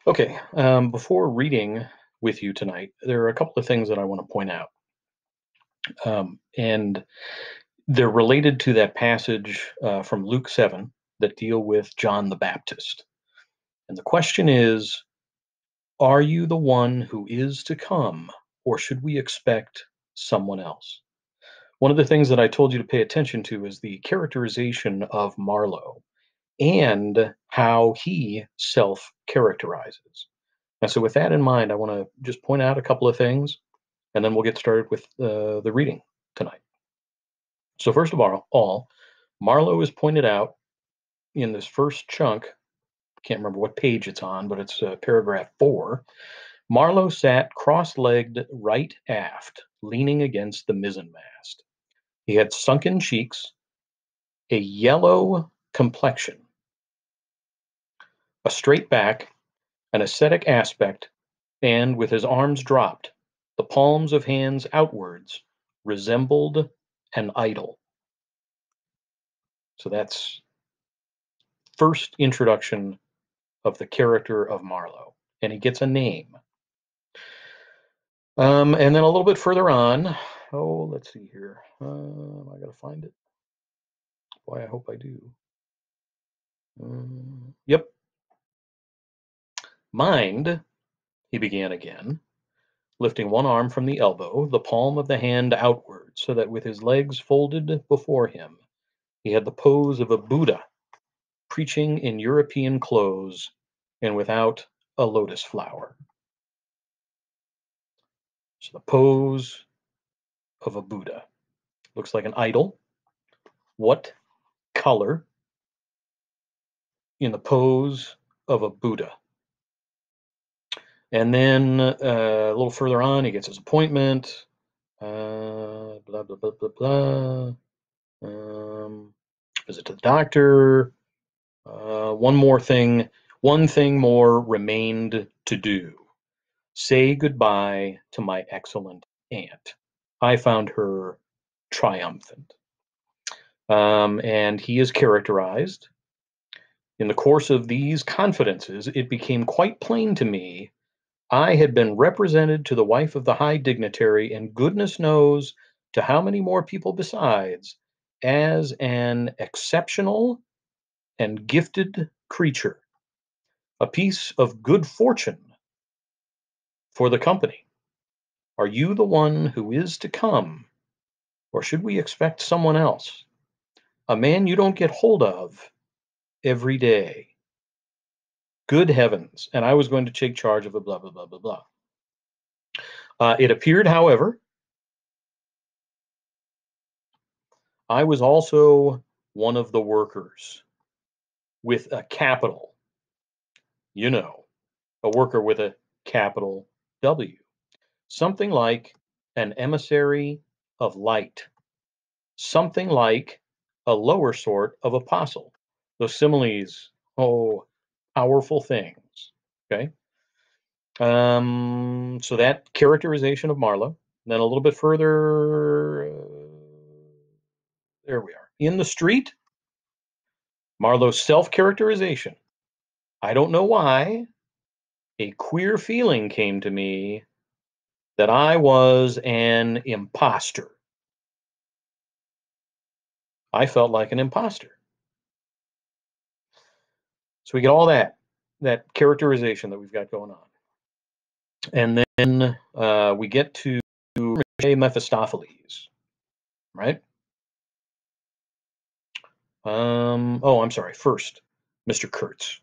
Okay, before reading with you tonight, there are a couple of things that I want to point out. And they're related to that passage from Luke 7 that deal with John the Baptist. And the question is, are you the one who is to come, or should we expect someone else? One of the things that I told you to pay attention to is the characterization of Marlowe and how he self characterizes. And so, with that in mind, I want to just point out a couple of things, and then we'll get started with the reading tonight. So, first of all, Marlowe is pointed out in this first chunk. Can't remember what page it's on, but it's paragraph 4. Marlowe sat cross legged right aft, leaning against the mizzenmast. He had sunken cheeks, a yellow complexion, a straight back, an ascetic aspect, and with his arms dropped, the palms of hands outwards, resembled an idol. So that's first introduction of the character of Marlowe, and he gets a name. And then a little bit further on, oh, let's see here. I gotta find it. Boy, I hope I do. Yep. Mind, he began again, lifting one arm from the elbow, the palm of the hand outward, so that with his legs folded before him, he had the pose of a Buddha preaching in European clothes and without a lotus flower. So the pose of a Buddha looks like an idol. What color in the pose of a Buddha? And then a little further on, he gets his appointment. Blah blah blah blah blah. Visit to the doctor. One more thing. One thing more remained to do. Say goodbye to my excellent aunt. I found her triumphant. And he is characterized. In the course of these confidences, it became quite plain to me I had been represented to the wife of the high dignitary, and goodness knows to how many more people besides, as an exceptional and gifted creature, a piece of good fortune for the company. Are you the one who is to come, or should we expect someone else? A man you don't get hold of every day. Good heavens. And I was going to take charge of a blah, blah, blah, blah, blah. It appeared, however, I was also one of the workers with a capital, you know, a worker with a capital W, something like an emissary of light, something like a lower sort of apostle. Those similes, oh, powerful things. Okay. So that characterization of Marlowe. Then a little bit further, there we are. In the street, Marlowe's self characterization. I don't know why. A queer feeling came to me that I was an imposter. I felt like an imposter. So we get all that characterization that we've got going on. And then we get to Mephistopheles, right? Oh, I'm sorry. First, Mr. Kurtz.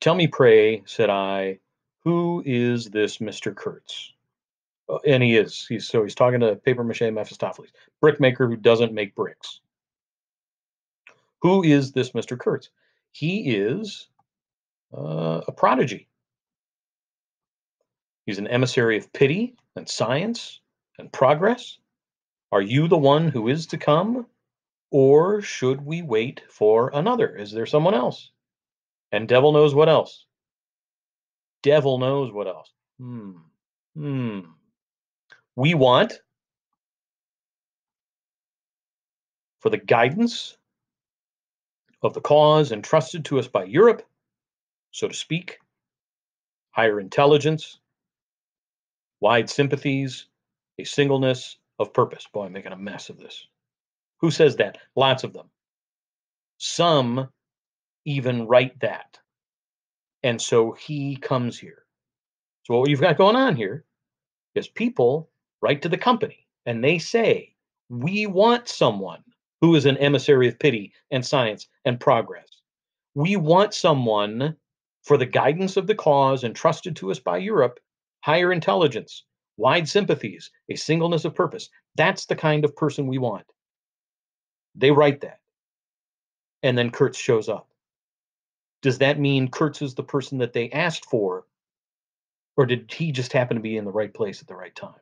Tell me, pray, said I, who is this Mr. Kurtz? And he is. He's talking to paper mache Mephistopheles, brickmaker who doesn't make bricks. Who is this Mr. Kurtz? He is a prodigy. He's an emissary of pity and science and progress. Are you the one who is to come? Or should we wait for another? Is there someone else? And devil knows what else. Devil knows what else. We want for the guidance of the cause entrusted to us by Europe so to speak, higher intelligence, wide sympathies, a singleness of purpose. Boy, I'm making a mess of this. Who says that? Lots of them. Some even write that. And so he comes here. So what you've got going on here is people write to the company and they say, we want someone who is an emissary of pity and science and progress. We want someone for the guidance of the cause entrusted to us by Europe, higher intelligence, wide sympathies, a singleness of purpose. That's the kind of person we want. They write that. And then Kurtz shows up. Does that mean Kurtz is the person that they asked for? Or did he just happen to be in the right place at the right time?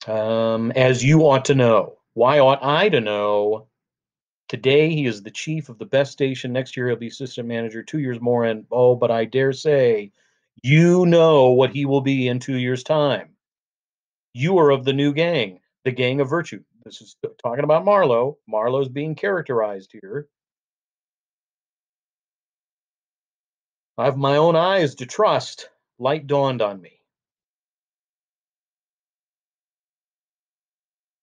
As you ought to know. Why ought I to know? Today, he is the chief of the best station. Next year, he'll be assistant manager. 2 years more, and oh, but I dare say, you know what he will be in 2 years' time. You are of the new gang, the gang of virtue. This is talking about Marlowe. Marlowe's being characterized here. I have my own eyes to trust. Light dawned on me.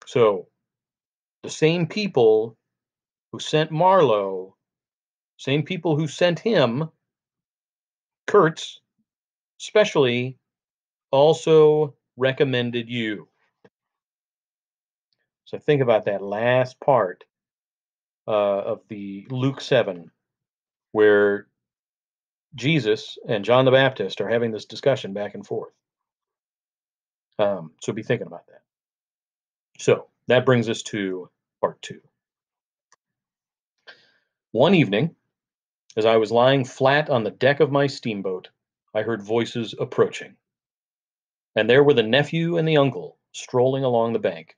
So, the same people who sent Marlowe, same people who sent him, Kurtz, especially, also recommended you. So think about that last part of the Luke 7, where Jesus and John the Baptist are having this discussion back and forth. So be thinking about that. So that brings us to part 2. One evening, as I was lying flat on the deck of my steamboat, I heard voices approaching. And there were the nephew and the uncle strolling along the bank.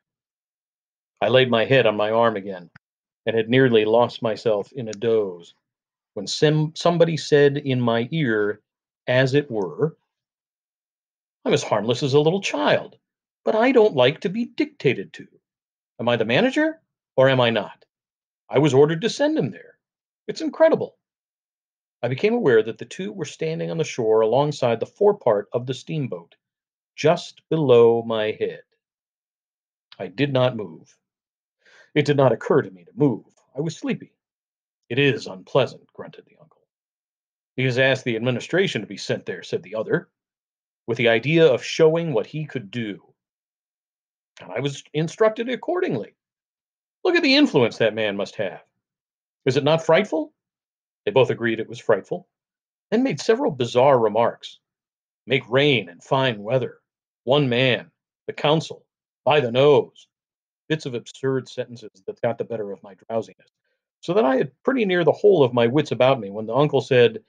I laid my head on my arm again and had nearly lost myself in a doze when somebody said in my ear, as it were, I'm as harmless as a little child, but I don't like to be dictated to. Am I the manager or am I not? I was ordered to send him there. It's incredible. I became aware that the two were standing on the shore alongside the forepart of the steamboat, just below my head. I did not move. It did not occur to me to move. I was sleepy. It is unpleasant, grunted the uncle. He has asked the administration to be sent there, said the other, with the idea of showing what he could do. And I was instructed accordingly. Look at the influence that man must have. Is it not frightful? They both agreed it was frightful, and made several bizarre remarks. Make rain and fine weather. One man, the council, by the nose. Bits of absurd sentences that got the better of my drowsiness, so that I had pretty near the whole of my wits about me when the uncle said,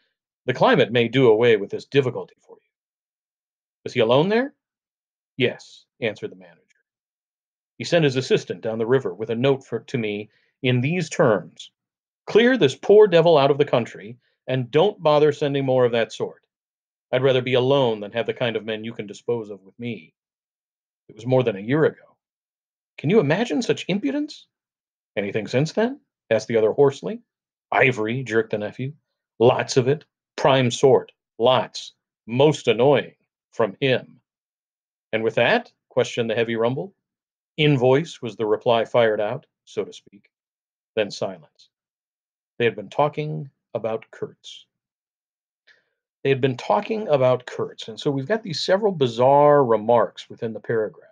the climate may do away with this difficulty for you. Was he alone there? Yes, answered the manager. He sent his assistant down the river with a note to me in these terms: clear this poor devil out of the country, and don't bother sending more of that sort. I'd rather be alone than have the kind of men you can dispose of with me. It was more than a year ago. Can you imagine such impudence? Anything since then? Asked the other hoarsely. Ivory, jerked the nephew. Lots of it. Prime sort. Lots. Most annoying. From him. And with that? Questioned the heavy rumble. Invoice was the reply fired out, so to speak. Then silence. They had been talking about Kurtz. They had been talking about Kurtz. And so we've got these several bizarre remarks within the paragraph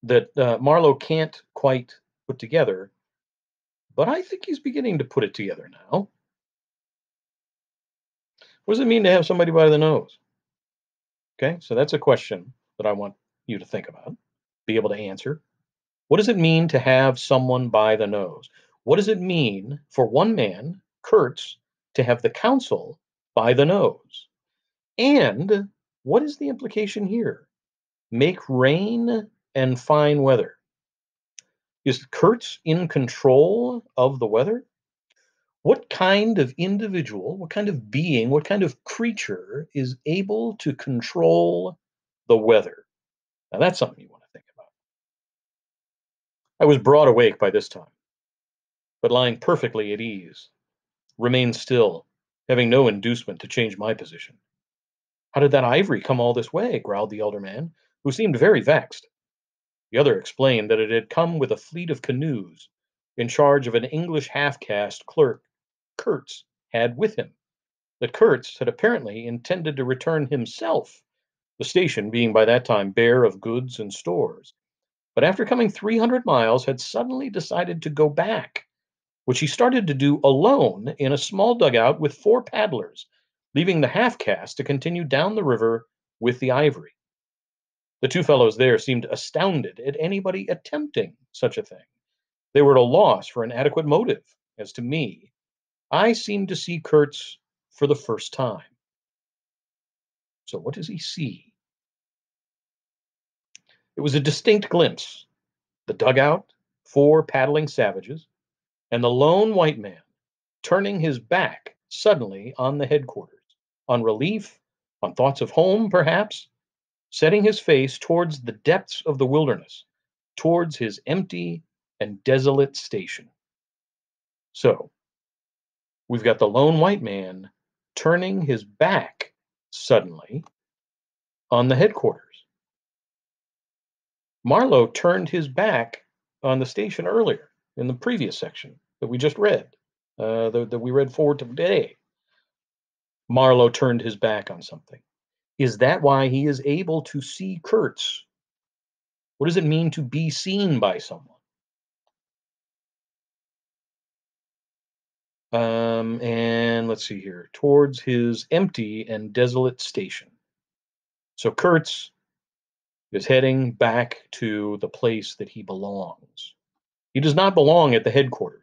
that Marlowe can't quite put together, but I think he's beginning to put it together now. What does it mean to have somebody by the nose? Okay, so that's a question that I want you to think about, be able to answer. What does it mean to have someone by the nose? What does it mean for one man, Kurtz, to have the council by the nose? And what is the implication here? Make rain and fine weather. Is Kurtz in control of the weather? What kind of individual, what kind of being, what kind of creature is able to control the weather? Now, that's something you want to think about. I was broad awake by this time. but lying perfectly at ease. Remained still, having no inducement to change my position. How did that ivory come all this way? Growled the elder man, who seemed very vexed. The other explained that it had come with a fleet of canoes, in charge of an English half-caste clerk Kurtz had with him, that Kurtz had apparently intended to return himself, the station being by that time bare of goods and stores, but after coming 300 miles had suddenly decided to go back, which he started to do alone in a small dugout with 4 paddlers, leaving the half-caste to continue down the river with the ivory. The two fellows there seemed astounded at anybody attempting such a thing. They were at a loss for an adequate motive. As to me, I seemed to see Kurtz for the first time. So what does he see? It was a distinct glimpse. The dugout, 4 paddling savages, and the lone white man turning his back suddenly on the headquarters, on relief, on thoughts of home, perhaps, setting his face towards the depths of the wilderness, towards his empty and desolate station. So, we've got the lone white man turning his back suddenly on the headquarters. Marlowe turned his back on the station earlier in the previous section that we just read, that we read forward to today. Marlowe turned his back on something. Is that why he is able to see Kurtz? What does it mean to be seen by someone? And let's see here. Towards his empty and desolate station. So Kurtz is heading back to the place that he belongs. He does not belong at the headquarters.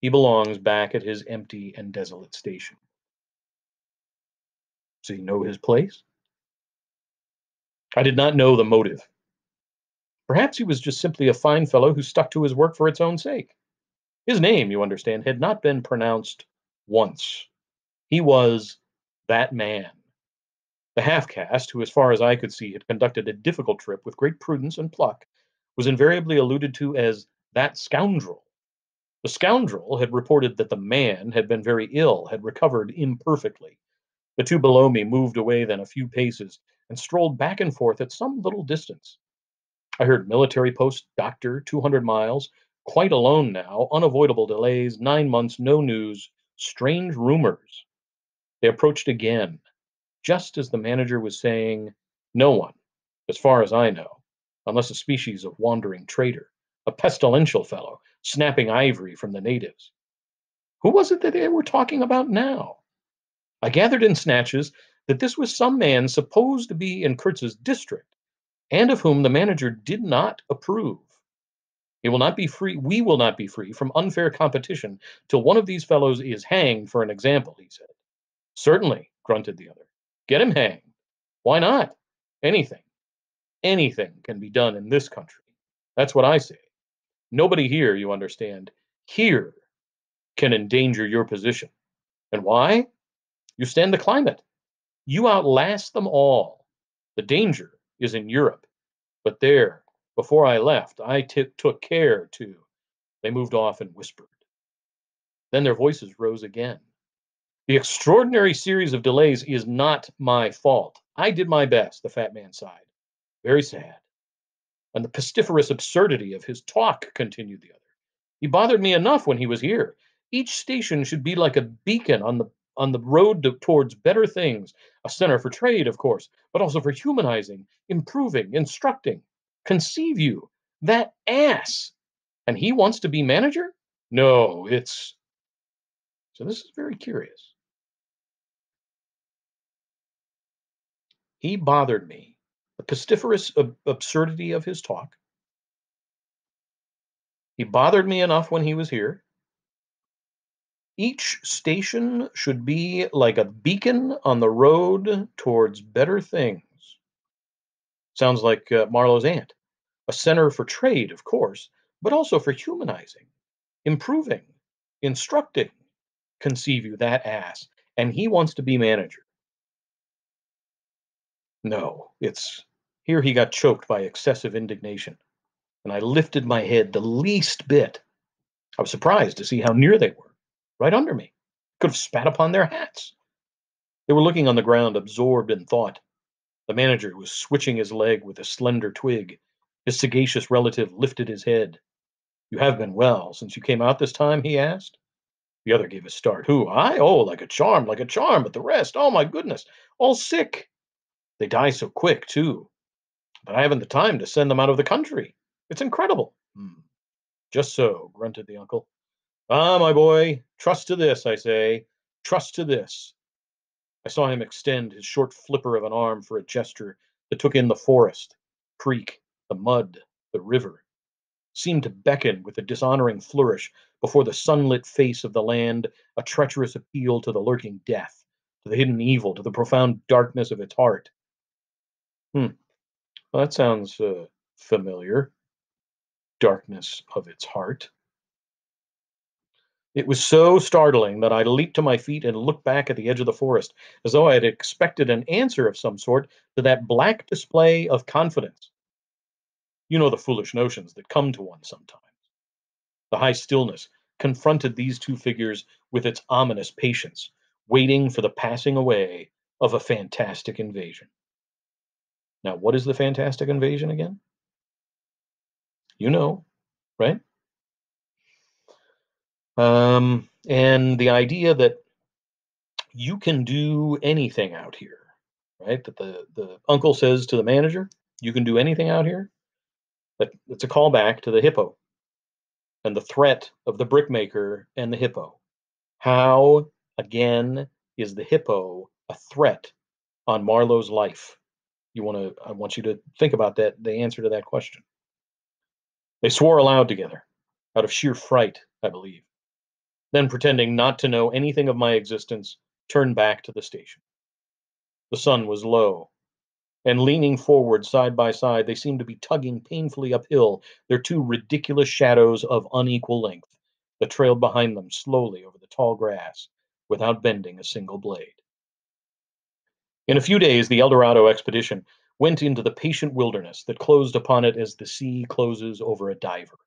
He belongs back at his empty and desolate station. Does he know his place? I did not know the motive. Perhaps he was just simply a fine fellow who stuck to his work for its own sake. His name, you understand, had not been pronounced once. He was that man. The half-caste, who as far as I could see had conducted a difficult trip with great prudence and pluck, was invariably alluded to as that scoundrel. The scoundrel had reported that the man had been very ill, had recovered imperfectly. The two below me moved away then a few paces and strolled back and forth at some little distance. I heard military post, doctor, 200 miles, quite alone now, unavoidable delays, 9 months, no news, strange rumors. They approached again, just as the manager was saying, no one, as far as I know, unless a species of wandering trader, a pestilential fellow, snapping ivory from the natives. Who was it that they were talking about now? I gathered in snatches that this was some man supposed to be in Kurtz's district, and of whom the manager did not approve. He will not be free. We will not be free from unfair competition till one of these fellows is hanged for an example, he said. Certainly, grunted the other. Get him hanged. Why not? Anything. Anything can be done in this country. That's what I say. Nobody here, you understand, here can endanger your position. And why? You stand the climate. You outlast them all. The danger is in Europe. But there, before I left, I took care to. They moved off and whispered. Then their voices rose again. The extraordinary series of delays is not my fault. I did my best, the fat man sighed. Very sad. And the pestiferous absurdity of his talk, continued the other. He bothered me enough when he was here. Each station should be like a beacon on the road towards better things, a center for trade, of course, but also for humanizing, improving, instructing. Conceive you, that ass. And he wants to be manager? No, it's. So this is very curious. He bothered me. The pestiferous absurdity of his talk. He bothered me enough when he was here. Each station should be like a beacon on the road towards better things. Sounds like Marlowe's aunt. A center for trade, of course, but also for humanizing, improving, instructing. Conceive you, that ass. And he wants to be manager. No, it's. Here he got choked by excessive indignation, and I lifted my head the least bit. I was surprised to see how near they were, right under me. Could have spat upon their hats. They were looking on the ground, absorbed in thought. The manager was switching his leg with a slender twig. His sagacious relative lifted his head. "You have been well since you came out this time?" he asked. The other gave a start. "Who, I? Oh, like a charm, but the rest, oh my goodness, all sick. They die so quick, too. But I haven't the time to send them out of the country. It's incredible." "Hmm, just so," grunted the uncle. "Ah, my boy, trust to this, I say. Trust to this." I saw him extend his short flipper of an arm for a gesture that took in the forest, creek, the mud, the river, seemed to beckon with a dishonoring flourish before the sunlit face of the land, a treacherous appeal to the lurking death, to the hidden evil, to the profound darkness of its heart. Hmm, well, that sounds familiar. Darkness of its heart. It was so startling that I leaped to my feet and looked back at the edge of the forest, as though I had expected an answer of some sort to that black display of confidence. You know the foolish notions that come to one sometimes. The high stillness confronted these two figures with its ominous patience, waiting for the passing away of a fantastic invasion. Now, what is the fantastic invasion again? You know, right? And the idea that you can do anything out here, right? That the uncle says to the manager, "You can do anything out here." That it's a callback to the hippo and the threat of the brickmaker and the hippo. How, again, is the hippo a threat on Marlowe's life? I want you to think about that, the answer to that question. They swore aloud together, out of sheer fright, I believe. Then, pretending not to know anything of my existence, turned back to the station. The sun was low, and leaning forward side by side, they seemed to be tugging painfully uphill, their two ridiculous shadows of unequal length that trailed behind them slowly over the tall grass without bending a single blade. In a few days, the Eldorado expedition went into the patient wilderness that closed upon it as the sea closes over a diver.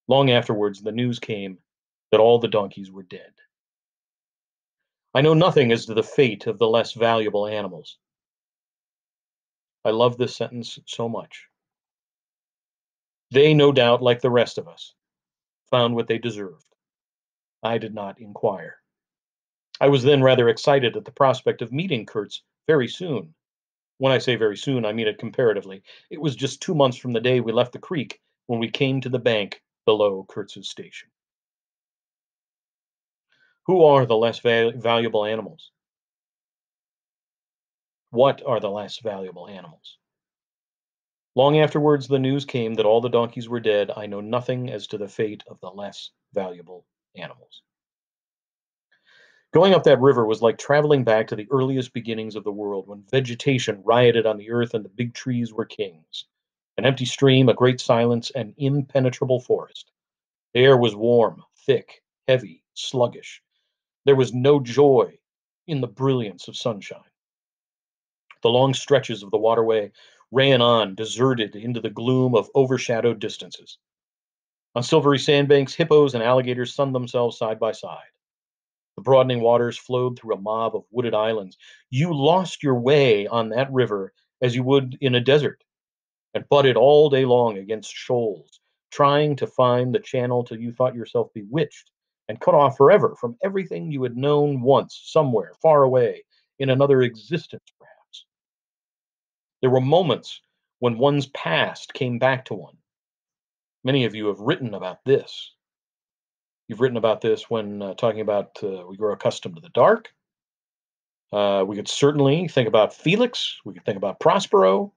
Long afterwards, the news came that all the donkeys were dead. I know nothing as to the fate of the less valuable animals. I love this sentence so much. They, no doubt, like the rest of us, found what they deserved. I did not inquire. I was then rather excited at the prospect of meeting Kurtz very soon. When I say very soon, I mean it comparatively. It was just 2 months from the day we left the creek when we came to the bank below Kurtz's station. Who are the less valuable animals? What are the less valuable animals? Long afterwards, the news came that all the donkeys were dead. I know nothing as to the fate of the less valuable animals. Going up that river was like traveling back to the earliest beginnings of the world when vegetation rioted on the earth and the big trees were kings. An empty stream, a great silence, an impenetrable forest. The air was warm, thick, heavy, sluggish. There was no joy in the brilliance of sunshine. The long stretches of the waterway ran on, deserted into the gloom of overshadowed distances. On silvery sandbanks, hippos and alligators sunned themselves side by side. The broadening waters flowed through a mob of wooded islands. You lost your way on that river as you would in a desert, and butted all day long against shoals, trying to find the channel till you thought yourself bewitched and cut off forever from everything you had known once, somewhere far away, in another existence, perhaps. There were moments when one's past came back to one. Many of you have written about this. You've written about this when talking about we grow accustomed to the dark. We could certainly think about Felix. We could think about Prospero.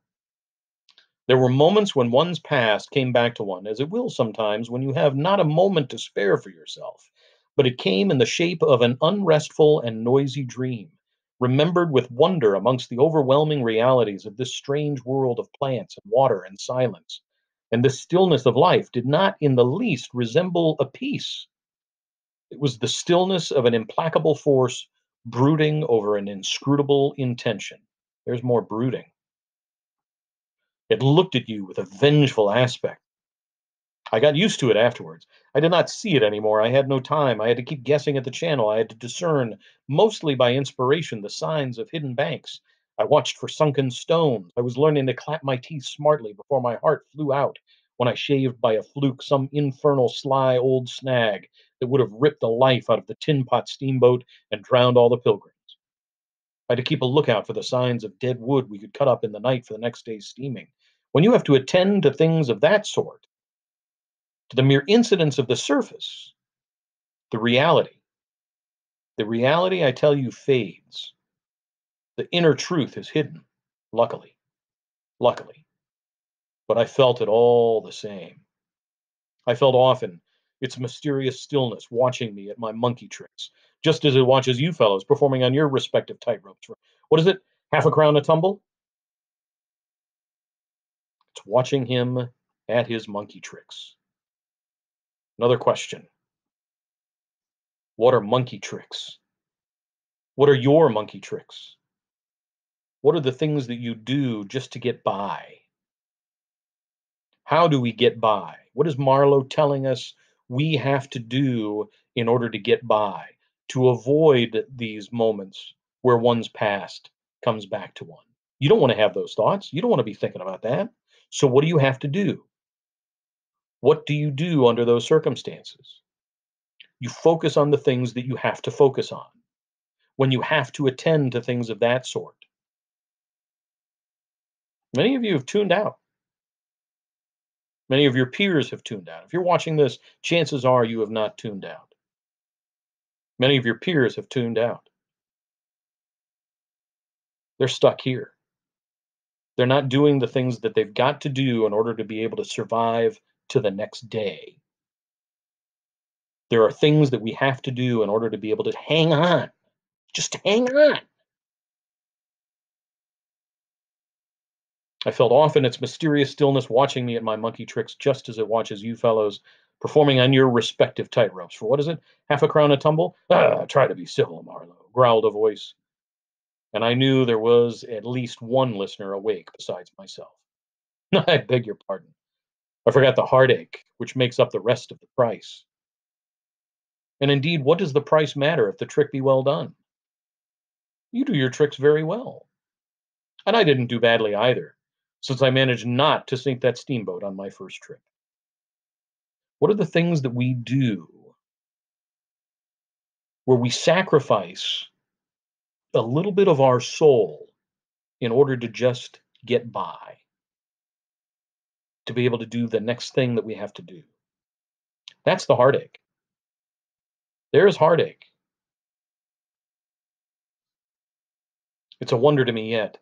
There were moments when one's past came back to one, as it will sometimes when you have not a moment to spare for yourself, but it came in the shape of an unrestful and noisy dream, remembered with wonder amongst the overwhelming realities of this strange world of plants and water and silence. And the stillness of life did not in the least resemble a peace. It was the stillness of an implacable force brooding over an inscrutable intention. There's more brooding. It looked at you with a vengeful aspect. I got used to it afterwards. I did not see it anymore. I had no time. I had to keep guessing at the channel. I had to discern, mostly by inspiration, the signs of hidden banks. I watched for sunken stones. I was learning to clap my teeth smartly before my heart flew out when I shaved by a fluke some infernal sly old snag that would have ripped the life out of the tin pot steamboat and drowned all the pilgrims. I had to keep a lookout for the signs of dead wood we could cut up in the night for the next day's steaming. When you have to attend to things of that sort, to the mere incidents of the surface, the reality, the reality, I tell you, fades. The inner truth is hidden, luckily, luckily. But I felt it all the same. I felt often its mysterious stillness watching me at my monkey tricks, just as it watches you fellows performing on your respective tightropes. What is it? Half a crown a tumble? It's watching him at his monkey tricks. Another question. What are monkey tricks? What are your monkey tricks? What are the things that you do just to get by? How do we get by? What is Marlowe telling us we have to do in order to get by, to avoid these moments where one's past comes back to one? You don't want to have those thoughts. You don't want to be thinking about that. So, what do you have to do? What do you do under those circumstances? You focus on the things that you have to focus on. When you have to attend to things of that sort, many of you have tuned out. Many of your peers have tuned out. If you're watching this, chances are you have not tuned out. Many of your peers have tuned out. They're stuck here. They're not doing the things that they've got to do in order to be able to survive to the next day. There are things that we have to do in order to be able to hang on. Just hang on. I felt often its mysterious stillness watching me at my monkey tricks, just as it watches you fellows performing on your respective tightropes. For what is it? Half a crown a tumble? Ah, try to be civil, Marlowe, growled a voice. And I knew there was at least one listener awake besides myself. I beg your pardon. I forgot the heartache, which makes up the rest of the price. And indeed, what does the price matter if the trick be well done? You do your tricks very well. And I didn't do badly either, since I managed not to sink that steamboat on my first trip. What are the things that we do where we sacrifice a little bit of our soul in order to just get by, to be able to do the next thing that we have to do? That's the heartache. There is heartache. It's a wonder to me yet.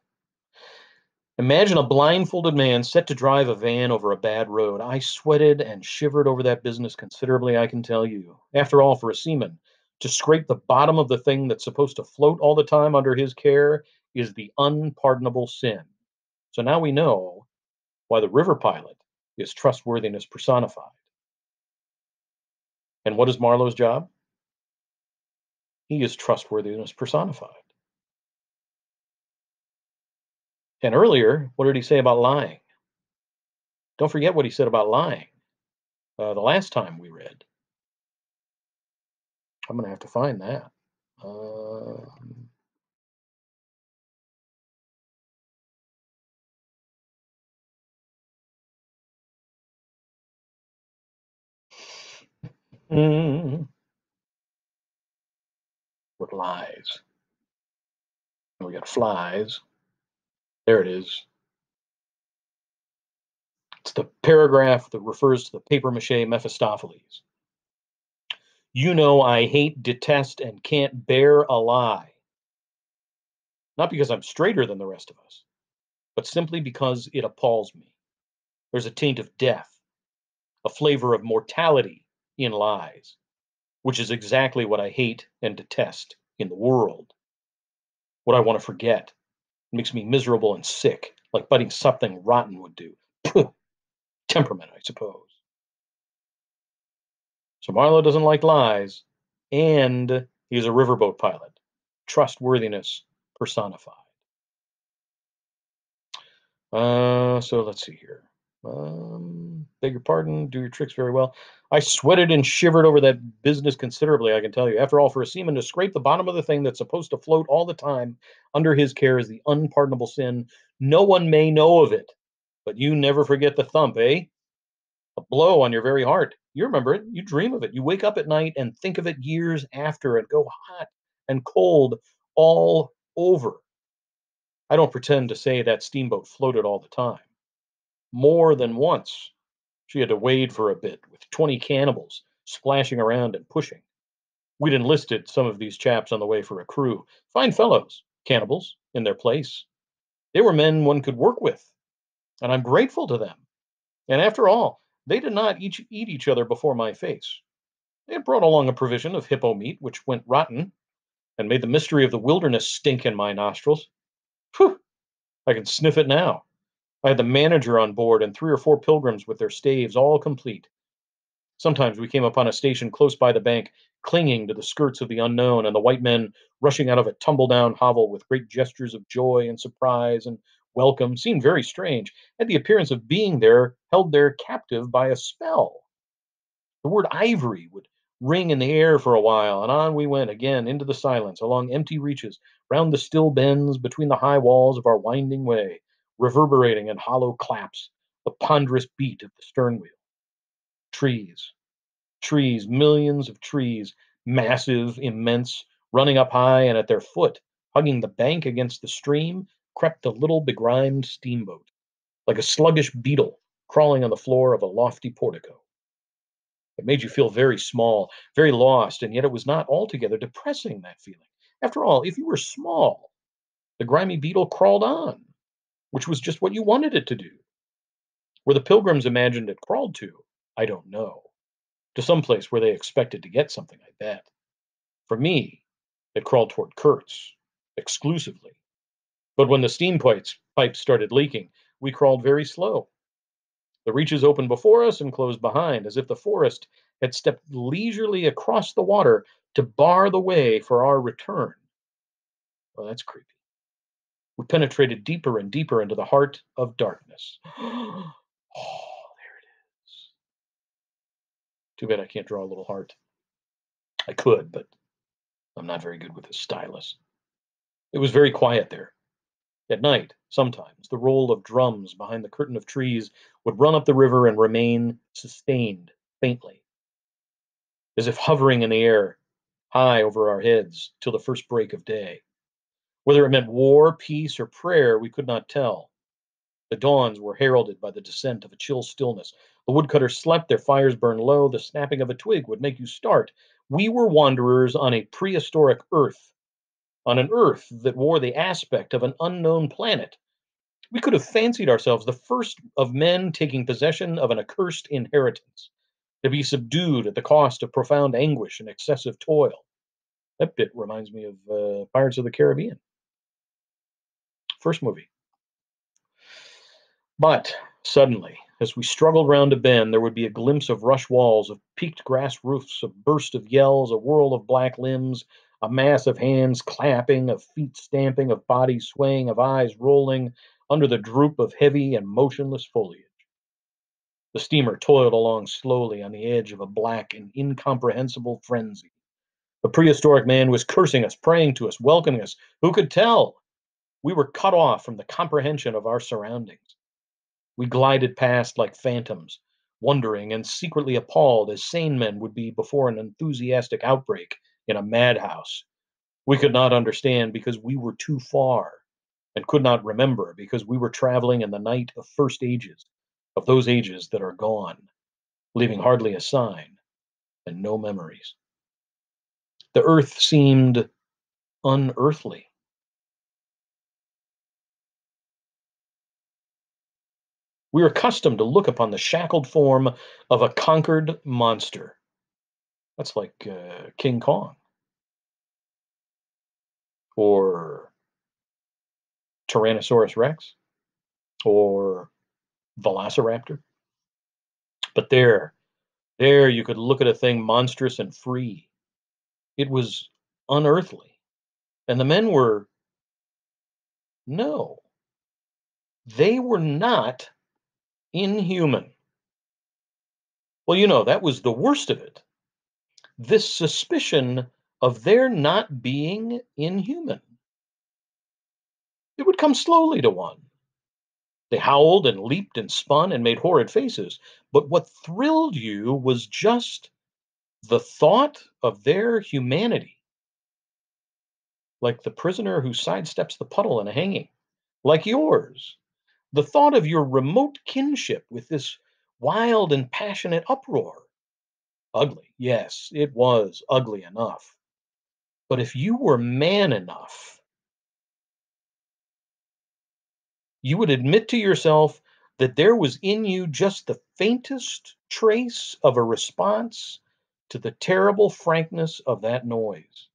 Imagine a blindfolded man set to drive a van over a bad road. I sweated and shivered over that business considerably, I can tell you. After all, for a seaman, to scrape the bottom of the thing that's supposed to float all the time under his care is the unpardonable sin. So now we know why the river pilot is trustworthiness personified. And what is Marlowe's job? He is trustworthiness personified. And earlier, what did he say about lying? Don't forget what he said about lying the last time we read. I'm going to have to find that. Um, mm, with lies. And we got flies. There it is. It's the paragraph that refers to the paper mache Mephistopheles. You know, I hate, detest, and can't bear a lie. Not because I'm straighter than the rest of us, but simply because it appalls me. There's a taint of death, a flavor of mortality in lies, which is exactly what I hate and detest in the world. What I want to forget. It makes me miserable and sick, like biting something rotten would do. Temperament, I suppose. So Marlowe doesn't like lies, and he's a riverboat pilot. Trustworthiness personified. So let's see here. Beg your pardon. Do your tricks very well. I sweated and shivered over that business considerably, I can tell you. After all, for a seaman to scrape the bottom of the thing that's supposed to float all the time under his care is the unpardonable sin. No one may know of it, but you never forget the thump, eh? A blow on your very heart. You remember it. You dream of it. You wake up at night and think of it years after and go hot and cold all over. I don't pretend to say that steamboat floated all the time. More than once, she had to wade for a bit with 20 cannibals splashing around and pushing. We'd enlisted some of these chaps on the way for a crew. Fine fellows, cannibals, in their place. They were men one could work with, and I'm grateful to them. And after all, they did not eat each other before my face. They had brought along a provision of hippo meat which went rotten and made the mystery of the wilderness stink in my nostrils. Phew, I can sniff it now. I had the manager on board and 3 or 4 pilgrims with their staves all complete. Sometimes we came upon a station close by the bank, clinging to the skirts of the unknown, and the white men rushing out of a tumble-down hovel with great gestures of joy and surprise and welcome seemed very strange, had the appearance of being there, held there captive by a spell. The word ivory would ring in the air for a while, and on we went again into the silence, along empty reaches, round the still bends, between the high walls of our winding way, reverberating in hollow claps, the ponderous beat of the stern wheel. Trees, trees, millions of trees, massive, immense, running up high, and at their foot, hugging the bank against the stream, crept the little begrimed steamboat, like a sluggish beetle crawling on the floor of a lofty portico. It made you feel very small, very lost, and yet it was not altogether depressing, that feeling. After all, if you were small, the grimy beetle crawled on, which was just what you wanted it to do. Where the pilgrims imagined it crawled to, I don't know. To some place where they expected to get something, I bet. For me, it crawled toward Kurtz, exclusively. But when the steam pipes started leaking, we crawled very slow. The reaches opened before us and closed behind, as if the forest had stepped leisurely across the water to bar the way for our return. Well, that's creepy. We penetrated deeper and deeper into the heart of darkness. Oh, there it is. Too bad I can't draw a little heart. I could, but I'm not very good with a stylus. It was very quiet there. At night, sometimes, the roll of drums behind the curtain of trees would run up the river and remain sustained faintly, as if hovering in the air high over our heads till the first break of day. Whether it meant war, peace, or prayer, we could not tell. The dawns were heralded by the descent of a chill stillness. The woodcutters slept, their fires burned low, the snapping of a twig would make you start. We were wanderers on a prehistoric earth, on an earth that wore the aspect of an unknown planet. We could have fancied ourselves the first of men taking possession of an accursed inheritance, to be subdued at the cost of profound anguish and excessive toil. That bit reminds me of Pirates of the Caribbean, first movie. But suddenly, as we struggled round a bend, there would be a glimpse of rush walls, of peaked grass roofs, a burst of yells, a whirl of black limbs, a mass of hands clapping, of feet stamping, of bodies swaying, of eyes rolling under the droop of heavy and motionless foliage. The steamer toiled along slowly on the edge of a black and incomprehensible frenzy. The prehistoric man was cursing us, praying to us, welcoming us. Who could tell? We were cut off from the comprehension of our surroundings. We glided past like phantoms, wondering and secretly appalled as sane men would be before an enthusiastic outbreak in a madhouse. We could not understand because we were too far, and could not remember because we were traveling in the night of first ages, of those ages that are gone, leaving hardly a sign and no memories. The earth seemed unearthly. We were accustomed to look upon the shackled form of a conquered monster. That's like King Kong or Tyrannosaurus Rex or Velociraptor. But there you could look at a thing monstrous and free. It was unearthly. And the men were, no, they were not inhuman. Well, that was the worst of it. This suspicion of their not being inhuman. It would come slowly to one. They howled and leaped and spun and made horrid faces. But what thrilled you was just the thought of their humanity, like the prisoner who sidesteps the puddle in a hanging, like yours. The thought of your remote kinship with this wild and passionate uproar. Ugly, yes, it was ugly enough. But if you were man enough, you would admit to yourself that there was in you just the faintest trace of a response to the terrible frankness of that noise.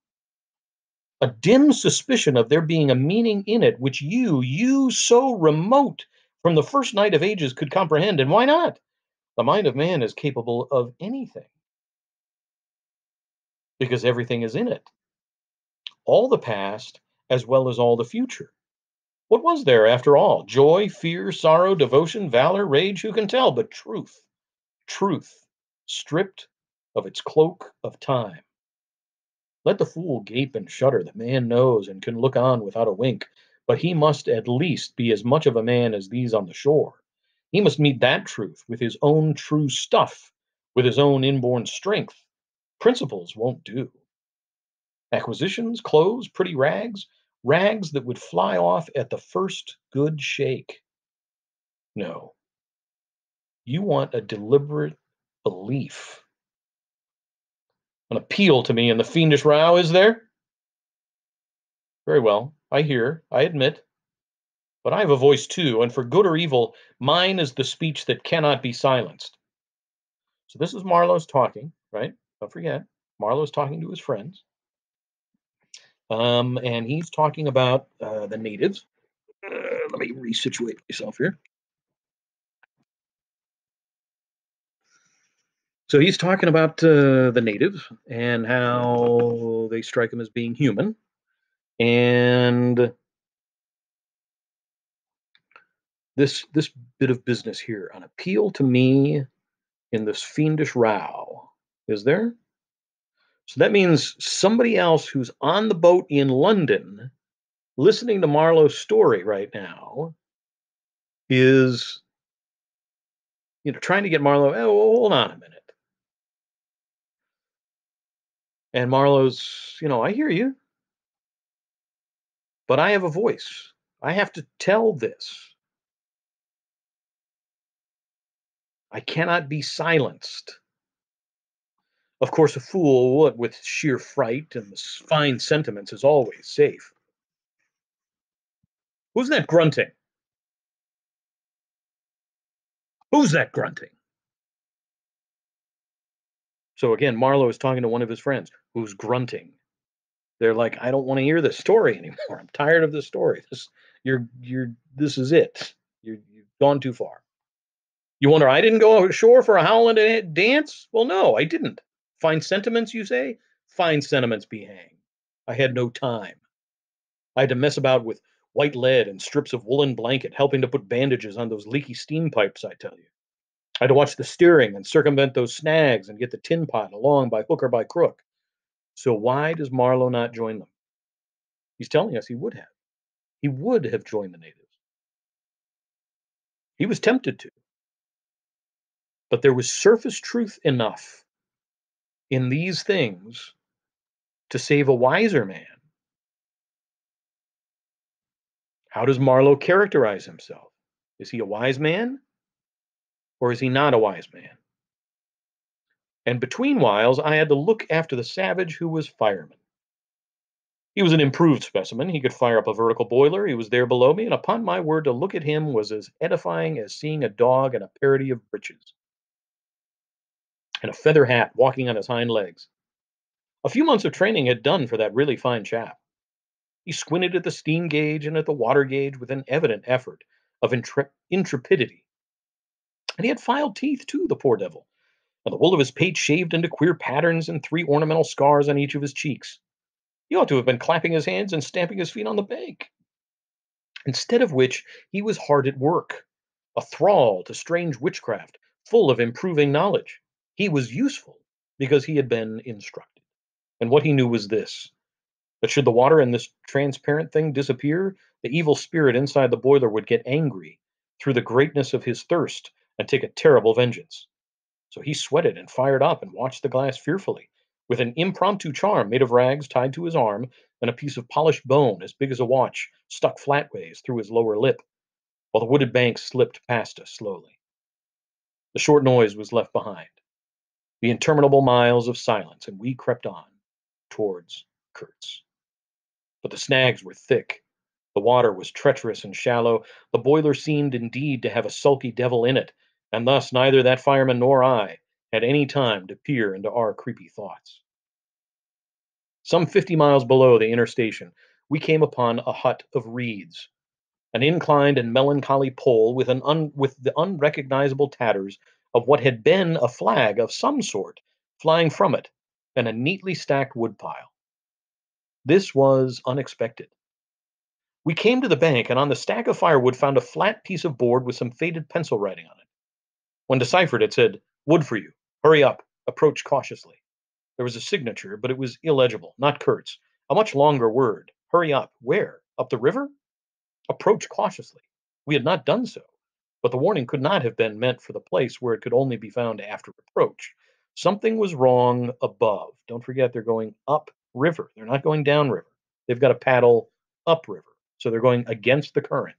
A dim suspicion of there being a meaning in it which you so remote from the first night of ages could comprehend. And why not? The mind of man is capable of anything because everything is in it, all the past as well as all the future. What was there after all? Joy, fear, sorrow, devotion, valor, rage, who can tell? But truth, truth, stripped of its cloak of time. Let the fool gape and shudder. The man knows and can look on without a wink, but he must at least be as much of a man as these on the shore. He must meet that truth with his own true stuff, with his own inborn strength. Principles won't do. Acquisitions, clothes, pretty rags, rags that would fly off at the first good shake. No, you want a deliberate belief. An appeal to me in the fiendish row, is there? Very well, I hear, I admit. But I have a voice too, and for good or evil, mine is the speech that cannot be silenced. So this is Marlowe's talking, right? Don't forget, Marlowe's talking to his friends. And he's talking about the natives. Let me resituate myself here. So he's talking about the natives and how they strike him as being human. And this bit of business here, an appeal to me in this fiendish row, is there? So that means somebody else who's on the boat in London listening to Marlowe's story right now is, trying to get Marlowe, oh, hold on a minute. And Marlowe's, I hear you, but I have a voice. I have to tell this. I cannot be silenced. Of course, a fool, what with sheer fright and the fine sentiments, is always safe. Who's that grunting? Who's that grunting? So again, Marlowe is talking to one of his friends who's grunting. They're like, I don't want to hear this story anymore. I'm tired of this story. This is it. You've gone too far. You wonder I didn't go ashore for a howling dance? Well, no, I didn't. Fine sentiments, you say? Fine sentiments be hanged. I had no time. I had to mess about with white lead and strips of woolen blanket, helping to put bandages on those leaky steam pipes, I tell you. I had to watch the steering and circumvent those snags and get the tin pot along by hook or by crook. So why does Marlowe not join them? He's telling us he would have. He would have joined the natives. He was tempted to. But there was surface truth enough in these things to save a wiser man. How does Marlowe characterize himself? Is he a wise man or is he not a wise man? And between whiles, I had to look after the savage who was fireman. He was an improved specimen. He could fire up a vertical boiler. He was there below me, and upon my word, to look at him was as edifying as seeing a dog in a parody of breeches and a feather hat walking on his hind legs. A few months of training had done for that really fine chap. He squinted at the steam gauge and at the water gauge with an evident effort of intrepidity. And he had filed teeth, too, the poor devil, and the wool of his pate shaved into queer patterns and 3 ornamental scars on each of his cheeks. He ought to have been clapping his hands and stamping his feet on the bank. Instead of which, he was hard at work, a thrall to strange witchcraft, full of improving knowledge. He was useful because he had been instructed. And what he knew was this: that should the water in this transparent thing disappear, the evil spirit inside the boiler would get angry through the greatness of his thirst and take a terrible vengeance. So he sweated and fired up and watched the glass fearfully, with an impromptu charm made of rags tied to his arm and a piece of polished bone as big as a watch stuck flatways through his lower lip, while the wooded bank slipped past us slowly. The short noise was left behind, the interminable miles of silence, and we crept on towards Kurtz. But the snags were thick. The water was treacherous and shallow. The boiler seemed indeed to have a sulky devil in it, and thus neither that fireman nor I had any time to peer into our creepy thoughts. Some 50 miles below the inner station, we came upon a hut of reeds, an inclined and melancholy pole with, with the unrecognizable tatters of what had been a flag of some sort flying from it, and a neatly stacked woodpile. This was unexpected. We came to the bank and on the stack of firewood found a flat piece of board with some faded pencil writing on it. When deciphered, it said, "Wood for you. Hurry up. Approach cautiously." There was a signature, but it was illegible, not Kurt's. A much longer word. Hurry up. Where? Up the river? Approach cautiously. We had not done so, but the warning could not have been meant for the place where it could only be found after approach. Something was wrong above. Don't forget, they're going up river. They're not going down river. They've got to paddle up river. So they're going against the current.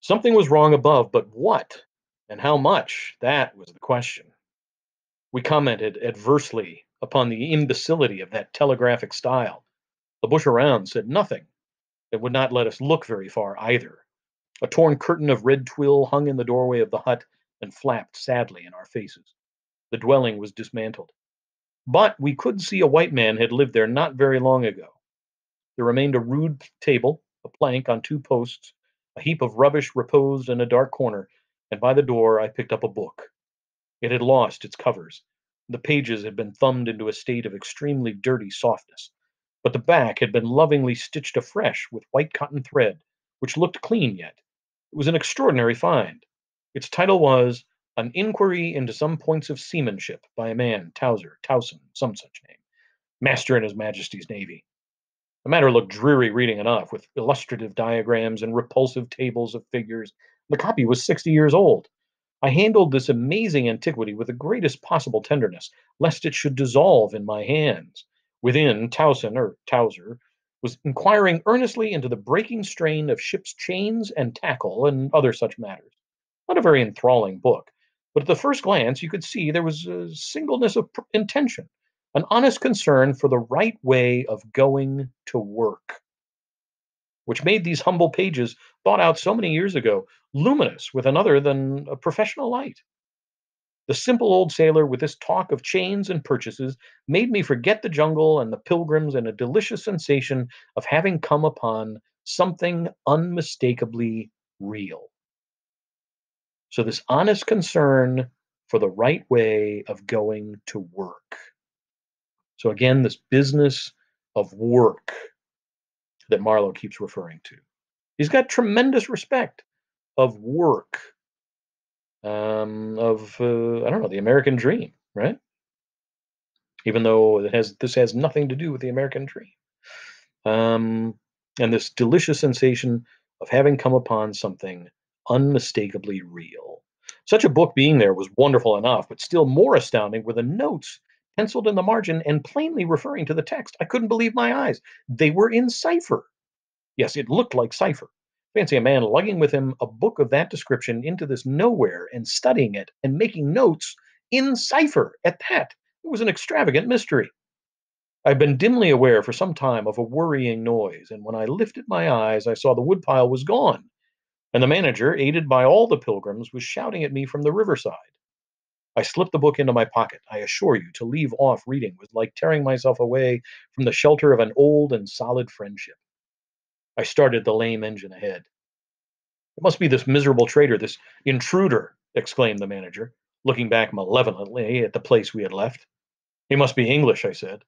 Something was wrong above, but what and how much? That was the question. We commented adversely upon the imbecility of that telegraphic style. The bush around said nothing. It would not let us look very far either. A torn curtain of red twill hung in the doorway of the hut and flapped sadly in our faces. The dwelling was dismantled. But we could see a white man had lived there not very long ago. There remained a rude table, a plank on two posts, a heap of rubbish reposed in a dark corner, and by the door I picked up a book. It had lost its covers. The pages had been thumbed into a state of extremely dirty softness, but the back had been lovingly stitched afresh with white cotton thread, which looked clean yet. It was an extraordinary find. Its title was An Inquiry into Some Points of Seamanship by a man, Towson, some such name, master in His Majesty's Navy. The matter looked dreary reading enough, with illustrative diagrams and repulsive tables of figures. The copy was 60 years old. I handled this amazing antiquity with the greatest possible tenderness, lest it should dissolve in my hands. Within, Towson, or Towser, was inquiring earnestly into the breaking strain of ships' chains and tackle and other such matters. Not a very enthralling book, but at the first glance you could see there was a singleness of intention, an honest concern for the right way of going to work, which made these humble pages, thought out so many years ago, luminous with another than a professional light. The simple old sailor, with this talk of chains and purchases, made me forget the jungle and the pilgrims and a delicious sensation of having come upon something unmistakably real. So, this honest concern for the right way of going to work. So, again, this business of work that Marlowe keeps referring to. He's got tremendous respect of work, I don't know, the American dream, right? Even though this has nothing to do with the American dream. And this delicious sensation of having come upon something unmistakably real. Such a book being there was wonderful enough, but still more astounding were the notes penciled in the margin and plainly referring to the text. I couldn't believe my eyes. They were in cipher. Yes, it looked like cipher. Fancy a man lugging with him a book of that description into this nowhere and studying it and making notes in cipher at that. It was an extravagant mystery. I'd been dimly aware for some time of a worrying noise, and when I lifted my eyes, I saw the woodpile was gone, and the manager, aided by all the pilgrims, was shouting at me from the riverside. I slipped the book into my pocket. I assure you, to leave off reading was like tearing myself away from the shelter of an old and solid friendship. I started the lame engine ahead. "It must be this miserable traitor, this intruder," exclaimed the manager, looking back malevolently at the place we had left. "He must be English," I said.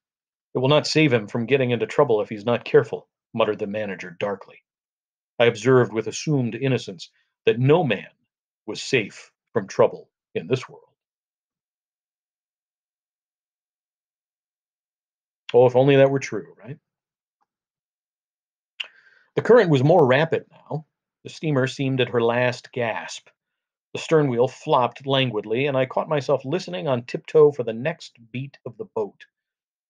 "It will not save him from getting into trouble if he's not careful," muttered the manager darkly. I observed with assumed innocence that no man was safe from trouble in this world. Oh, if only that were true, right? The current was more rapid now. The steamer seemed at her last gasp. The stern wheel flopped languidly, and I caught myself listening on tiptoe for the next beat of the boat.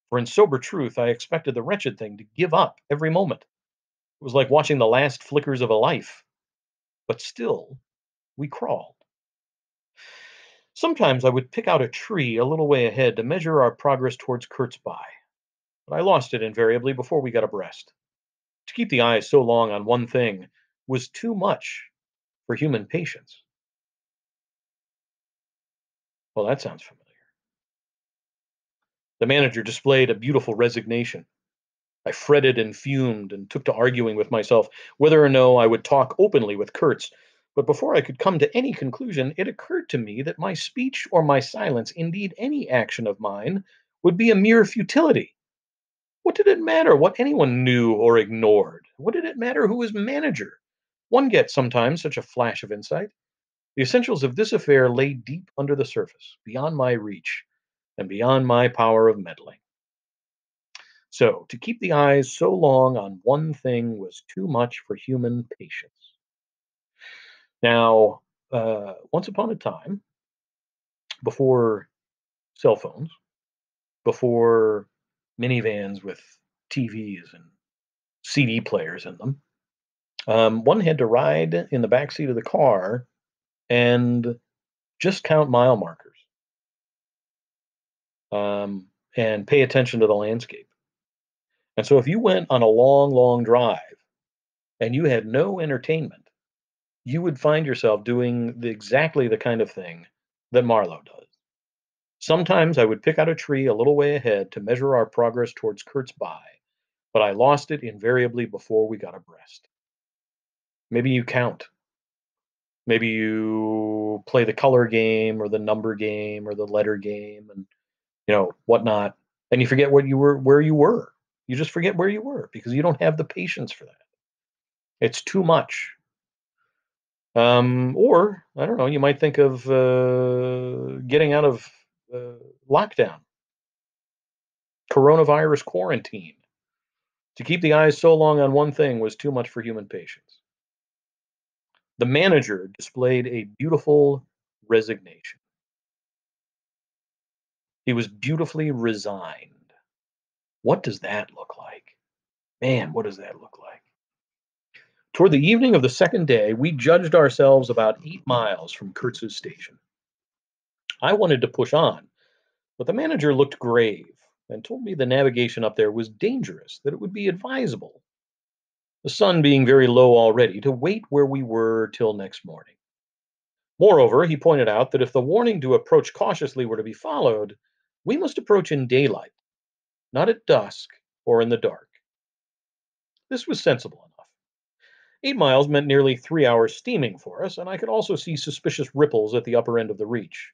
For in sober truth, I expected the wretched thing to give up every moment. It was like watching the last flickers of a life. But still, we crawled. Sometimes I would pick out a tree a little way ahead to measure our progress towards Kurtzbai, but I lost it invariably before we got abreast. To keep the eyes so long on one thing was too much for human patience. Well, that sounds familiar. The manager displayed a beautiful resignation. I fretted and fumed and took to arguing with myself whether or no I would talk openly with Kurtz. But before I could come to any conclusion, it occurred to me that my speech or my silence, indeed any action of mine, would be a mere futility. What did it matter what anyone knew or ignored? What did it matter who was manager? One gets sometimes such a flash of insight. The essentials of this affair lay deep under the surface, beyond my reach, and beyond my power of meddling. So, to keep the eyes so long on one thing was too much for human patience. Now, once upon a time, before cell phones, before minivans with TVs and CD players in them, one had to ride in the back seat of the car and just count mile markers, and pay attention to the landscape. And so, if you went on a long, long drive and you had no entertainment, you would find yourself doing exactly the kind of thing that Marlowe does. Sometimes I would pick out a tree a little way ahead to measure our progress towards Kurt's Bay, but I lost it invariably before we got abreast. Maybe you count. Maybe you play the color game or the number game or the letter game and whatnot, and you forget where you were. You just forget where you were because you don't have the patience for that. It's too much. Or I don't know. You might think of getting out of lockdown, coronavirus quarantine. To keep the eyes so long on one thing was too much for human patience. The manager displayed a beautiful resignation. He was beautifully resigned. What does that look like? Man, what does that look like? Toward the evening of the second day, we judged ourselves about 8 miles from Kurtz's station. I wanted to push on, but the manager looked grave and told me the navigation up there was dangerous, that it would be advisable, the sun being very low already, to wait where we were till next morning. Moreover, he pointed out that if the warning to approach cautiously were to be followed, we must approach in daylight, not at dusk or in the dark. This was sensible enough. 8 miles meant nearly 3 hours steaming for us, and I could also see suspicious ripples at the upper end of the reach.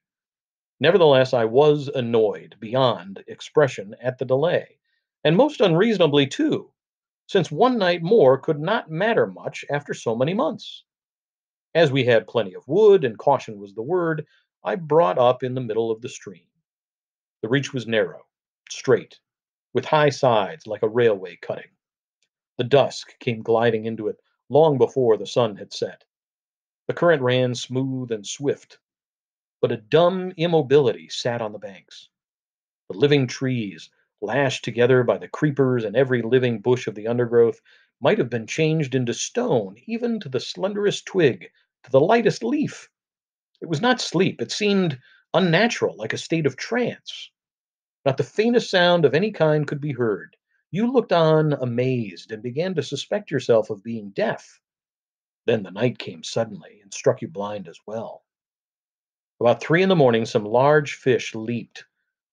Nevertheless, I was annoyed beyond expression at the delay, and most unreasonably too, since one night more could not matter much after so many months. As we had plenty of wood, and caution was the word, I brought up in the middle of the stream. The reach was narrow, straight, with high sides like a railway cutting. The dusk came gliding into it long before the sun had set. The current ran smooth and swift, but a dumb immobility sat on the banks. The living trees, lashed together by the creepers and every living bush of the undergrowth, might have been changed into stone, even to the slenderest twig, to the lightest leaf. It was not sleep, it seemed unnatural, like a state of trance. Not the faintest sound of any kind could be heard. You looked on amazed and began to suspect yourself of being deaf. Then the night came suddenly and struck you blind as well. About 3 in the morning, some large fish leaped,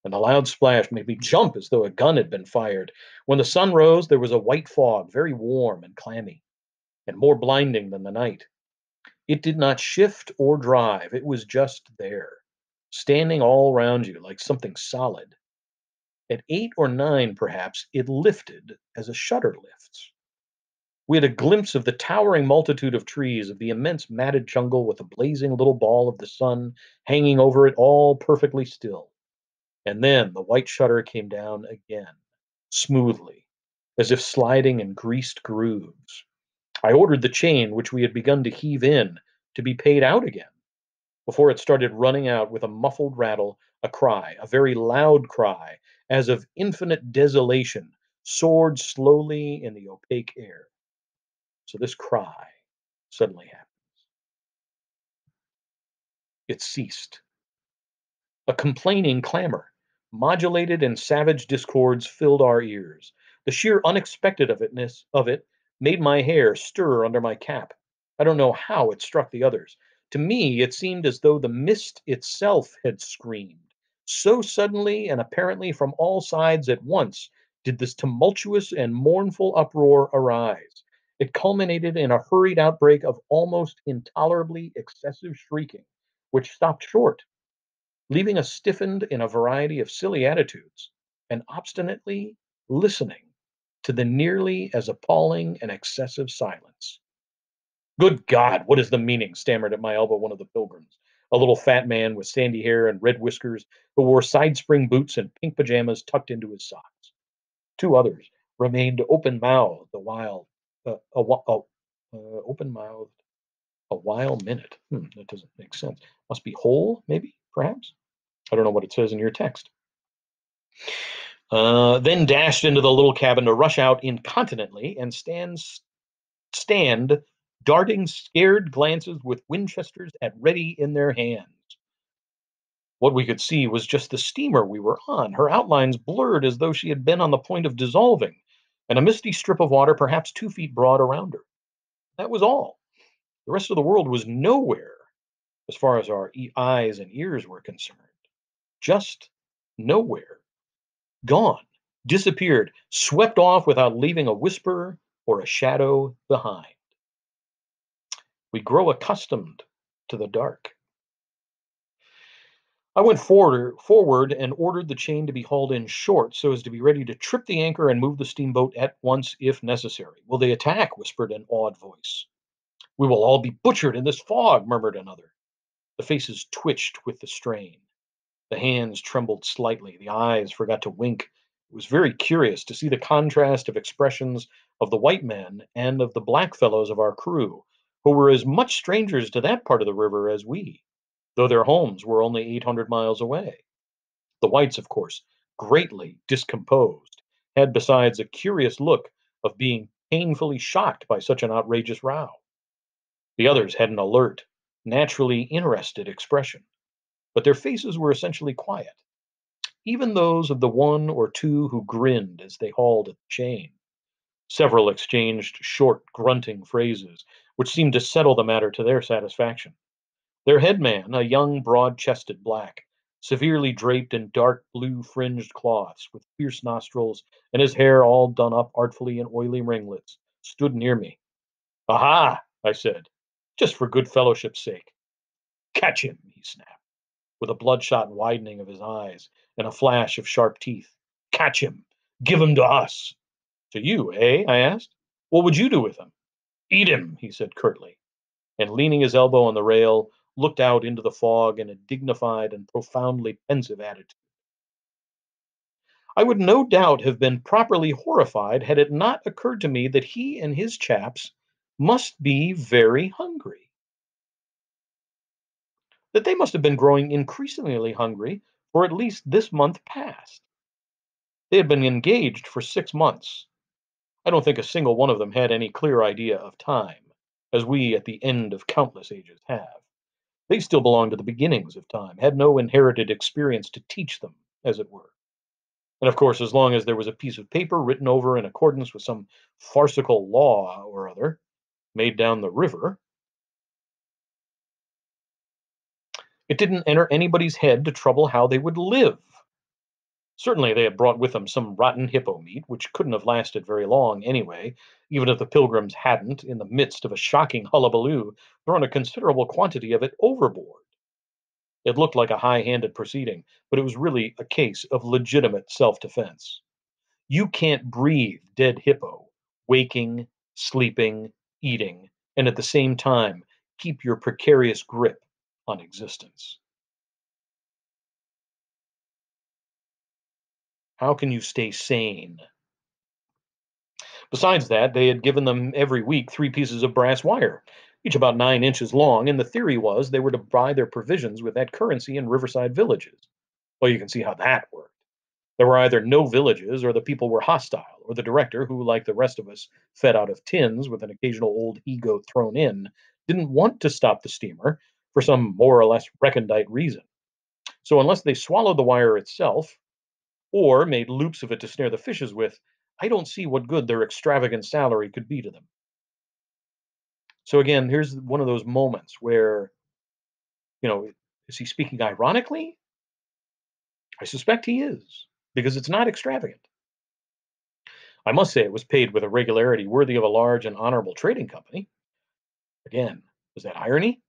and a loud splash made me jump as though a gun had been fired. When the sun rose, there was a white fog, very warm and clammy, and more blinding than the night. It did not shift or drive, it was just there, standing all round you like something solid. At 8 or 9, perhaps, it lifted as a shutter lifts. We had a glimpse of the towering multitude of trees, of the immense matted jungle with a blazing little ball of the sun hanging over it, all perfectly still. And then the white shutter came down again, smoothly, as if sliding in greased grooves. I ordered the chain, which we had begun to heave in, to be paid out again, before it started running out with a muffled rattle, a cry, a very loud cry, as of infinite desolation, soared slowly in the opaque air. So this cry suddenly happened. It ceased. A complaining clamor, modulated in savage discords, filled our ears. The sheer unexpectedness of it made my hair stir under my cap. I don't know how it struck the others. To me, it seemed as though the mist itself had screamed. So suddenly and apparently from all sides at once did this tumultuous and mournful uproar arise. It culminated in a hurried outbreak of almost intolerably excessive shrieking, which stopped short, leaving us stiffened in a variety of silly attitudes, and obstinately listening to the nearly as appalling and excessive silence. "Good God, what is the meaning?" stammered at my elbow one of the pilgrims, a little fat man with sandy hair and red whiskers, who wore side spring boots and pink pajamas tucked into his socks. Two others remained open mouthed a while, open mouthed a while minute. That doesn't make sense. Must be whole, maybe, perhaps? I don't know what it says in your text. Then dashed into the little cabin to rush out incontinently and stand darting scared glances with Winchesters at ready in their hands. What we could see was just the steamer we were on, her outlines blurred as though she had been on the point of dissolving, and a misty strip of water perhaps 2 feet broad around her. That was all. The rest of the world was nowhere as far as our eyes and ears were concerned. Just nowhere. Gone, disappeared, swept off without leaving a whisper or a shadow behind. We grow accustomed to the dark. I went forward and ordered the chain to be hauled in short so as to be ready to trip the anchor and move the steamboat at once if necessary. "Will they attack?" whispered an awed voice. "We will all be butchered in this fog," murmured another. The faces twitched with the strain. The hands trembled slightly, the eyes forgot to wink. It was very curious to see the contrast of expressions of the white men and of the black fellows of our crew, who were as much strangers to that part of the river as we, though their homes were only 800 miles away. The whites, of course, greatly discomposed, had besides a curious look of being painfully shocked by such an outrageous row. The others had an alert, naturally interested expression, but their faces were essentially quiet, even those of the one or two who grinned as they hauled at the chain. Several exchanged short, grunting phrases, which seemed to settle the matter to their satisfaction. Their headman, a young, broad chested black, severely draped in dark blue fringed cloths, with fierce nostrils, and his hair all done up artfully in oily ringlets, stood near me. "Aha!" I said, "just for good fellowship's sake." "Catch him!" he snapped, with a bloodshot widening of his eyes and a flash of sharp teeth. "Catch him! Give him to us!" "To you, eh?" I asked. "What would you do with him?" "Eat him!" he said curtly, and leaning his elbow on the rail, looked out into the fog in a dignified and profoundly pensive attitude. I would no doubt have been properly horrified had it not occurred to me that he and his chaps must be very hungry, that they must have been growing increasingly hungry for at least this month past. They had been engaged for 6 months. I don't think a single one of them had any clear idea of time, as we at the end of countless ages have. They still belonged to the beginnings of time, had no inherited experience to teach them, as it were. And of course, as long as there was a piece of paper written over in accordance with some farcical law or other, made down the river, it didn't enter anybody's head to trouble how they would live. Certainly, they had brought with them some rotten hippo meat, which couldn't have lasted very long anyway, even if the pilgrims hadn't, in the midst of a shocking hullabaloo, thrown a considerable quantity of it overboard. It looked like a high handed proceeding, but it was really a case of legitimate self defense. You can't breathe dead hippo, waking, sleeping, eating, and at the same time keep your precarious grip on existence. How can you stay sane? Besides that, they had given them every week 3 pieces of brass wire, each about 9 inches long, and the theory was they were to buy their provisions with that currency in riverside villages. Well, you can see how that worked. There were either no villages, or the people were hostile, or the director, who, like the rest of us, fed out of tins with an occasional old ego thrown in, didn't want to stop the steamer for some more or less recondite reason. So, unless they swallowed the wire itself, or made loops of it to snare the fishes with, I don't see what good their extravagant salary could be to them. So, again, here's one of those moments where, you know, is he speaking ironically? I suspect he is, because it's not extravagant. I must say it was paid with a regularity worthy of a large and honorable trading company. Again, was that irony?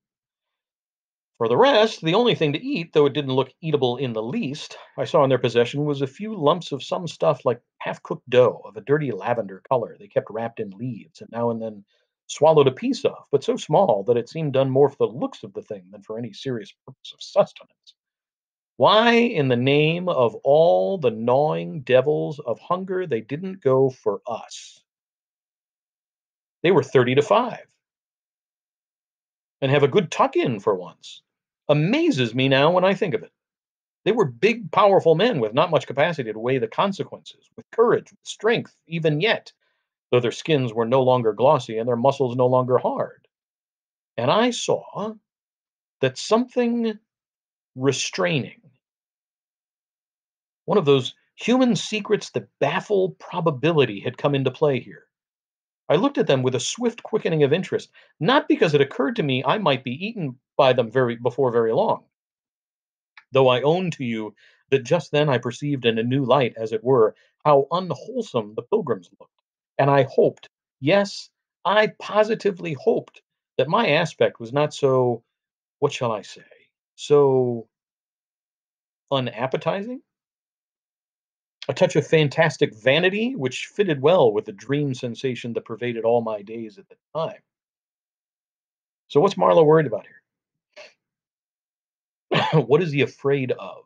For the rest, the only thing to eat, though it didn't look eatable in the least, I saw in their possession was a few lumps of some stuff like half cooked dough of a dirty lavender color they kept wrapped in leaves and now and then swallowed a piece of, but so small that it seemed done more for the looks of the thing than for any serious purpose of sustenance. Why, in the name of all the gnawing devils of hunger, they didn't go for us? They were 30 to 5 and have a good tuck in for once. Amazes me now when I think of it. They were big, powerful men with not much capacity to weigh the consequences, with courage, with strength, even yet, though their skins were no longer glossy and their muscles no longer hard. And I saw that something restraining, one of those human secrets that baffle probability, had come into play here. I looked at them with a swift quickening of interest, not because it occurred to me I might be eaten by them before very long, though I own to you that just then I perceived in a new light, as it were, how unwholesome the pilgrims looked. And I hoped, yes, I positively hoped, that my aspect was not so, what shall I say, so unappetizing? A touch of fantastic vanity, which fitted well with the dream sensation that pervaded all my days at the time. So, what's Marlowe worried about here? What is he afraid of?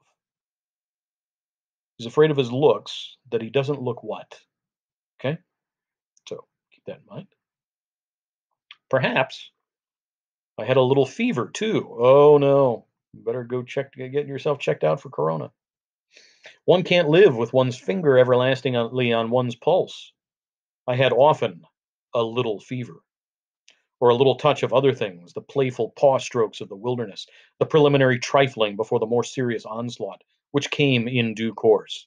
He's afraid of his looks, that he doesn't look what? Okay, so keep that in mind. Perhaps I had a little fever too. Oh no, you better go get yourself checked out for corona. One can't live with one's finger everlastingly on one's pulse. I had often a little fever, or a little touch of other things, the playful paw strokes of the wilderness, the preliminary trifling before the more serious onslaught, which came in due course.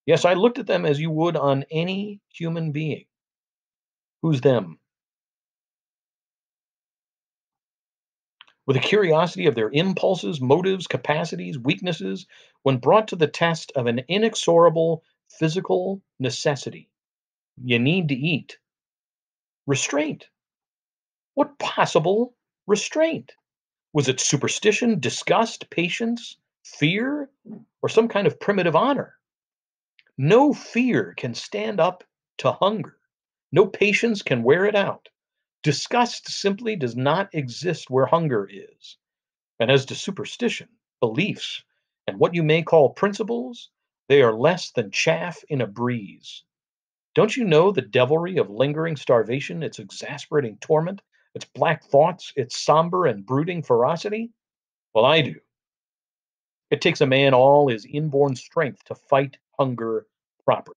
Yes, I looked at them as you would on any human being. Who's them? With a curiosity of their impulses, motives, capacities, weaknesses, when brought to the test of an inexorable physical necessity. You need to eat. Restraint. What possible restraint? Was it superstition, disgust, patience, fear, or some kind of primitive honor? No fear can stand up to hunger. No patience can wear it out. Disgust simply does not exist where hunger is. And as to superstition, beliefs, and what you may call principles, they are less than chaff in a breeze. Don't you know the devilry of lingering starvation, its exasperating torment, its black thoughts, its somber and brooding ferocity? Well, I do. It takes a man all his inborn strength to fight hunger properly.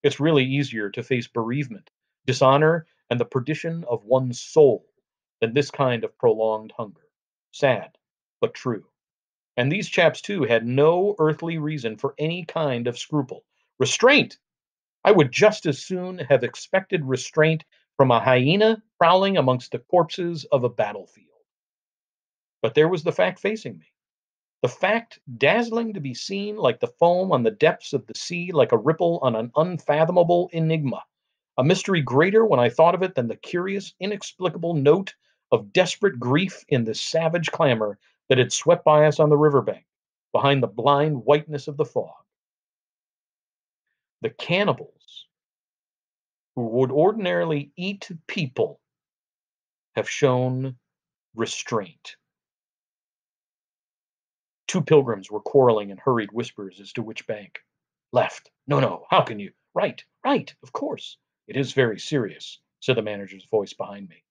It's really easier to face bereavement, dishonor, and the perdition of one's soul than this kind of prolonged hunger. Sad, but true. And these chaps, too, had no earthly reason for any kind of scruple. Restraint! I would just as soon have expected restraint from a hyena prowling amongst the corpses of a battlefield. But there was the fact facing me. The fact dazzling to be seen like the foam on the depths of the sea, like a ripple on an unfathomable enigma. A mystery greater when I thought of it than the curious, inexplicable note of desperate grief in this savage clamor that had swept by us on the riverbank, behind the blind whiteness of the fog. The cannibals who would ordinarily eat people have shown restraint. Two pilgrims were quarreling in hurried whispers as to which bank. Left. No, no. How can you? Right, right, of course. It is very serious, said the manager's voice behind me.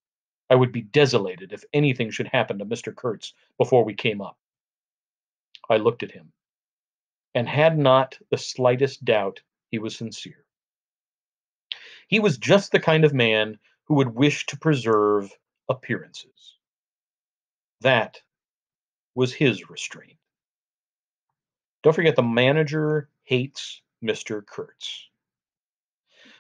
I would be desolated if anything should happen to Mr. Kurtz before we came up. I looked at him and had not the slightest doubt he was sincere. He was just the kind of man who would wish to preserve appearances. That was his restraint. Don't forget, the manager hates Mr. Kurtz.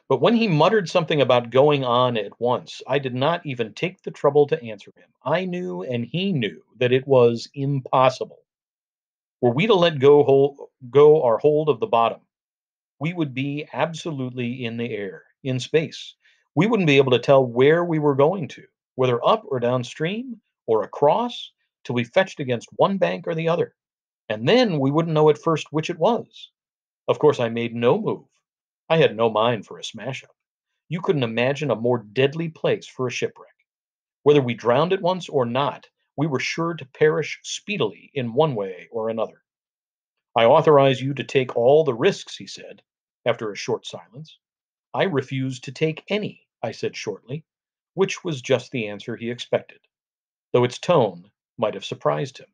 But when he muttered something about going on at once, I did not even take the trouble to answer him. I knew, and he knew, that it was impossible. Were we to let go our hold of the bottom, we would be absolutely in the air, in space. We wouldn't be able to tell where we were going to, whether up or downstream or across, till we fetched against one bank or the other. And then we wouldn't know at first which it was. Of course, I made no move. I had no mind for a smash up. You couldn't imagine a more deadly place for a shipwreck. Whether we drowned at once or not, we were sure to perish speedily in one way or another. I authorize you to take all the risks, he said, after a short silence. I refuse to take any, I said shortly, which was just the answer he expected, though its tone might have surprised him.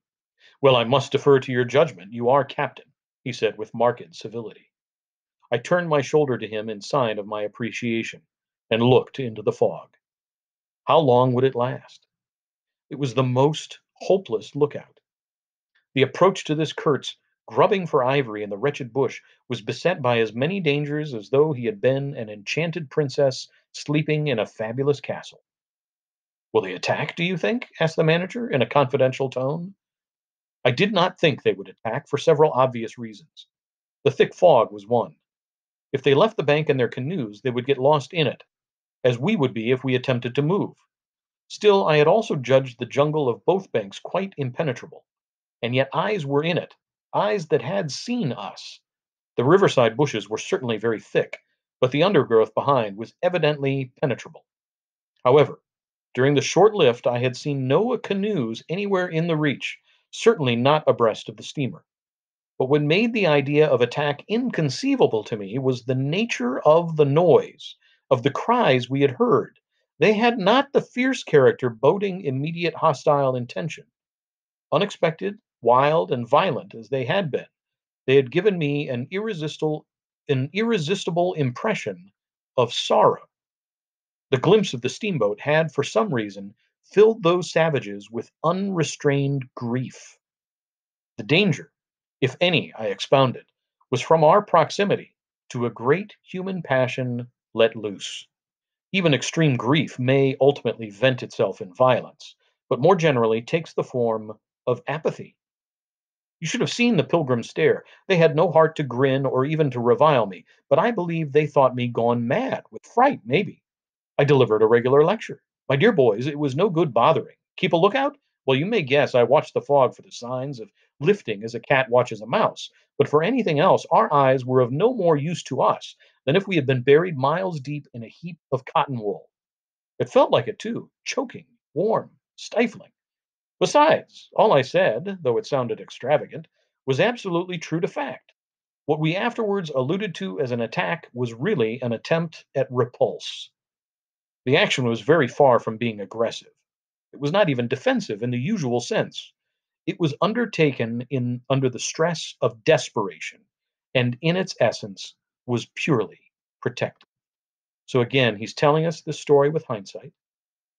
Well, I must defer to your judgment. You are captain, he said with marked civility. I turned my shoulder to him in sign of my appreciation and looked into the fog. How long would it last? It was the most hopeless lookout. The approach to this Kurtz, grubbing for ivory in the wretched bush, was beset by as many dangers as though he had been an enchanted princess sleeping in a fabulous castle. Will they attack, do you think? Asked the manager in a confidential tone. I did not think they would attack for several obvious reasons. The thick fog was one. If they left the bank in their canoes, they would get lost in it, as we would be if we attempted to move. Still, I had also judged the jungle of both banks quite impenetrable, and yet eyes were in it, eyes that had seen us. The riverside bushes were certainly very thick, but the undergrowth behind was evidently penetrable. However, during the short lift, I had seen no canoes anywhere in the reach, certainly not abreast of the steamer. But what made the idea of attack inconceivable to me was the nature of the noise, of the cries we had heard. They had not the fierce character boding immediate hostile intention. Unexpected, wild, and violent as they had been, they had given me an irresistible impression of sorrow. The glimpse of the steamboat had, for some reason, filled those savages with unrestrained grief. The danger, if any, I expounded, was from our proximity to a great human passion let loose. Even extreme grief may ultimately vent itself in violence, but more generally takes the form of apathy. You should have seen the pilgrims stare. They had no heart to grin or even to revile me, but I believe they thought me gone mad, with fright, maybe. I delivered a regular lecture. My dear boys, it was no good bothering. Keep a lookout? Well, you may guess I watched the fog for the signs of lifting as a cat watches a mouse, but for anything else, our eyes were of no more use to us than if we had been buried miles deep in a heap of cotton wool. It felt like it, too, choking, warm, stifling. Besides, all I said, though it sounded extravagant, was absolutely true to fact. What we afterwards alluded to as an attack was really an attempt at repulse. The action was very far from being aggressive. It was not even defensive in the usual sense. It was undertaken under the stress of desperation, and in its essence was purely protective. So again, he's telling us this story with hindsight,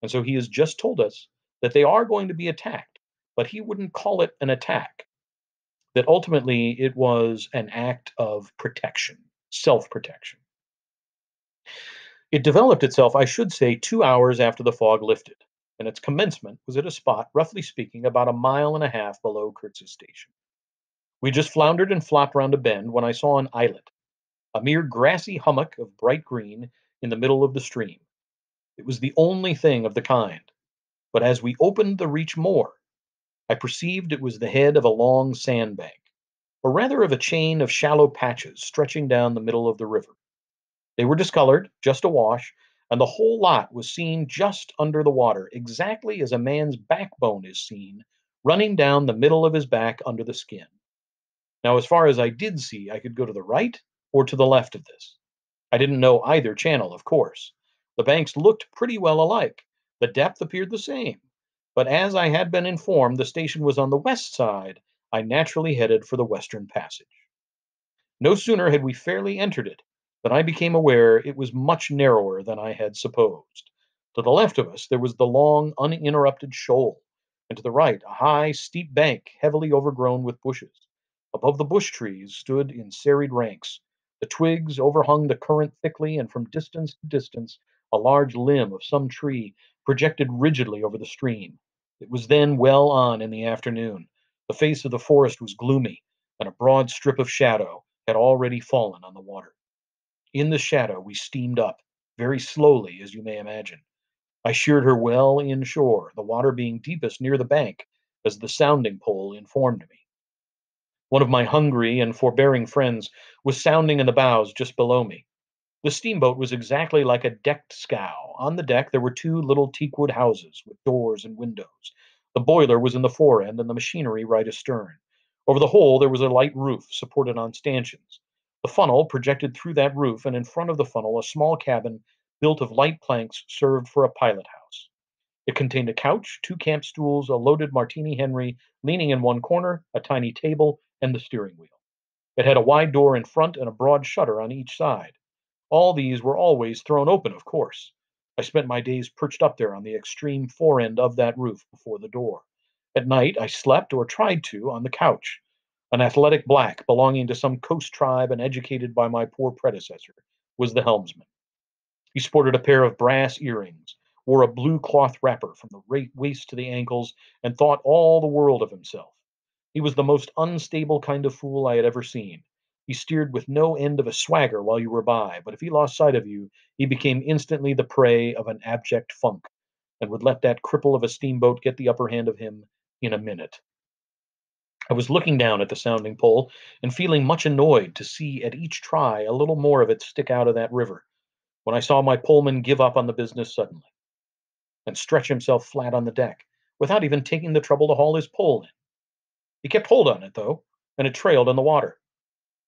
and so he has just told us that they are going to be attacked, but he wouldn't call it an attack. That ultimately it was an act of protection, self protection. It developed itself, I should say, 2 hours after the fog lifted, and its commencement was at a spot, roughly speaking, about a mile and a half below Kurtz's station. We just floundered and flopped round a bend when I saw an islet, a mere grassy hummock of bright green in the middle of the stream. It was the only thing of the kind, but as we opened the reach more, I perceived it was the head of a long sandbank, or rather of a chain of shallow patches stretching down the middle of the river. They were discolored, just awash, and the whole lot was seen just under the water, exactly as a man's backbone is seen, running down the middle of his back under the skin. Now, as far as I did see, I could go to the right or to the left of this. I didn't know either channel, of course. The banks looked pretty well alike. The depth appeared the same. But as I had been informed the station was on the west side, I naturally headed for the western passage. No sooner had we fairly entered it than I became aware it was much narrower than I had supposed. To the left of us there was the long, uninterrupted shoal, and to the right a high, steep bank heavily overgrown with bushes. Above the bush trees stood in serried ranks. The twigs overhung the current thickly, and from distance to distance a large limb of some tree projected rigidly over the stream. It was then well on in the afternoon. The face of the forest was gloomy, and a broad strip of shadow had already fallen on the water. In the shadow we steamed up, very slowly, as you may imagine. I sheered her well inshore, the water being deepest near the bank, as the sounding pole informed me. One of my hungry and forbearing friends was sounding in the bows just below me. The steamboat was exactly like a decked scow. On the deck there were two little teakwood houses with doors and windows. The boiler was in the fore end and the machinery right astern. Over the whole there was a light roof supported on stanchions. The funnel projected through that roof, and in front of the funnel a small cabin built of light planks served for a pilot house. It contained a couch, two camp stools, a loaded Martini Henry leaning in one corner, a tiny table, and the steering wheel. It had a wide door in front and a broad shutter on each side. All these were always thrown open, of course. I spent my days perched up there on the extreme fore end of that roof before the door. At night I slept, or tried to, on the couch. An athletic black, belonging to some coast tribe and educated by my poor predecessor, was the helmsman. He sported a pair of brass earrings, wore a blue cloth wrapper from the waist to the ankles, and thought all the world of himself. He was the most unstable kind of fool I had ever seen. He steered with no end of a swagger while you were by, but if he lost sight of you, he became instantly the prey of an abject funk, and would let that cripple of a steamboat get the upper hand of him in a minute. I was looking down at the sounding pole and feeling much annoyed to see at each try a little more of it stick out of that river, when I saw my poleman give up on the business suddenly and stretch himself flat on the deck, without even taking the trouble to haul his pole in. He kept hold on it, though, and it trailed on the water.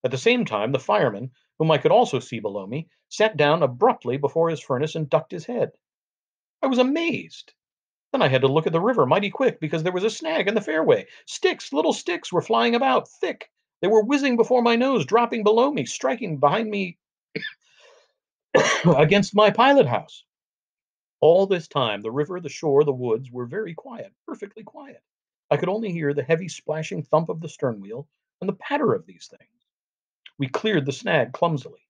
At the same time, the fireman, whom I could also see below me, sat down abruptly before his furnace and ducked his head. I was amazed. Then I had to look at the river mighty quick, because there was a snag in the fairway. Sticks, little sticks, were flying about, thick. They were whizzing before my nose, dropping below me, striking behind me against my pilot house. All this time, the river, the shore, the woods were very quiet, perfectly quiet. I could only hear the heavy splashing thump of the stern wheel and the patter of these things. We cleared the snag clumsily.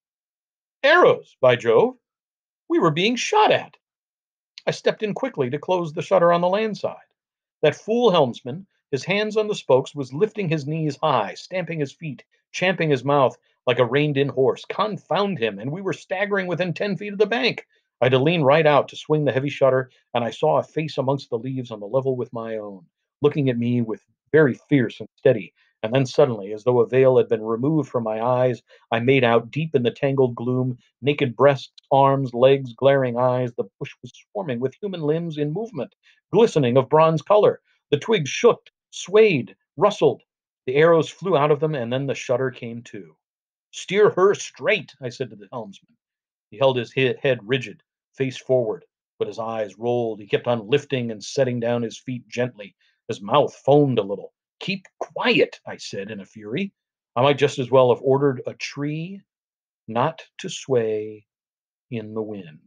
Arrows, by Jove! We were being shot at! I stepped in quickly to close the shutter on the land side. That fool helmsman, his hands on the spokes, was lifting his knees high, stamping his feet, champing his mouth like a reined in horse. Confound him! And we were staggering within 10 feet of the bank. I had to lean right out to swing the heavy shutter, and I saw a face amongst the leaves on the level with my own, looking at me with very fierce and steady. And then suddenly, as though a veil had been removed from my eyes, I made out, deep in the tangled gloom, naked breasts, arms, legs, glaring eyes. The bush was swarming with human limbs in movement, glistening of bronze color. The twigs shook, swayed, rustled. The arrows flew out of them, and then the shutter came to. Steer her straight, I said to the helmsman. He held his head rigid, face forward, but his eyes rolled. He kept on lifting and setting down his feet gently. His mouth foamed a little. Keep quiet, I said in a fury. I might just as well have ordered a tree not to sway in the wind.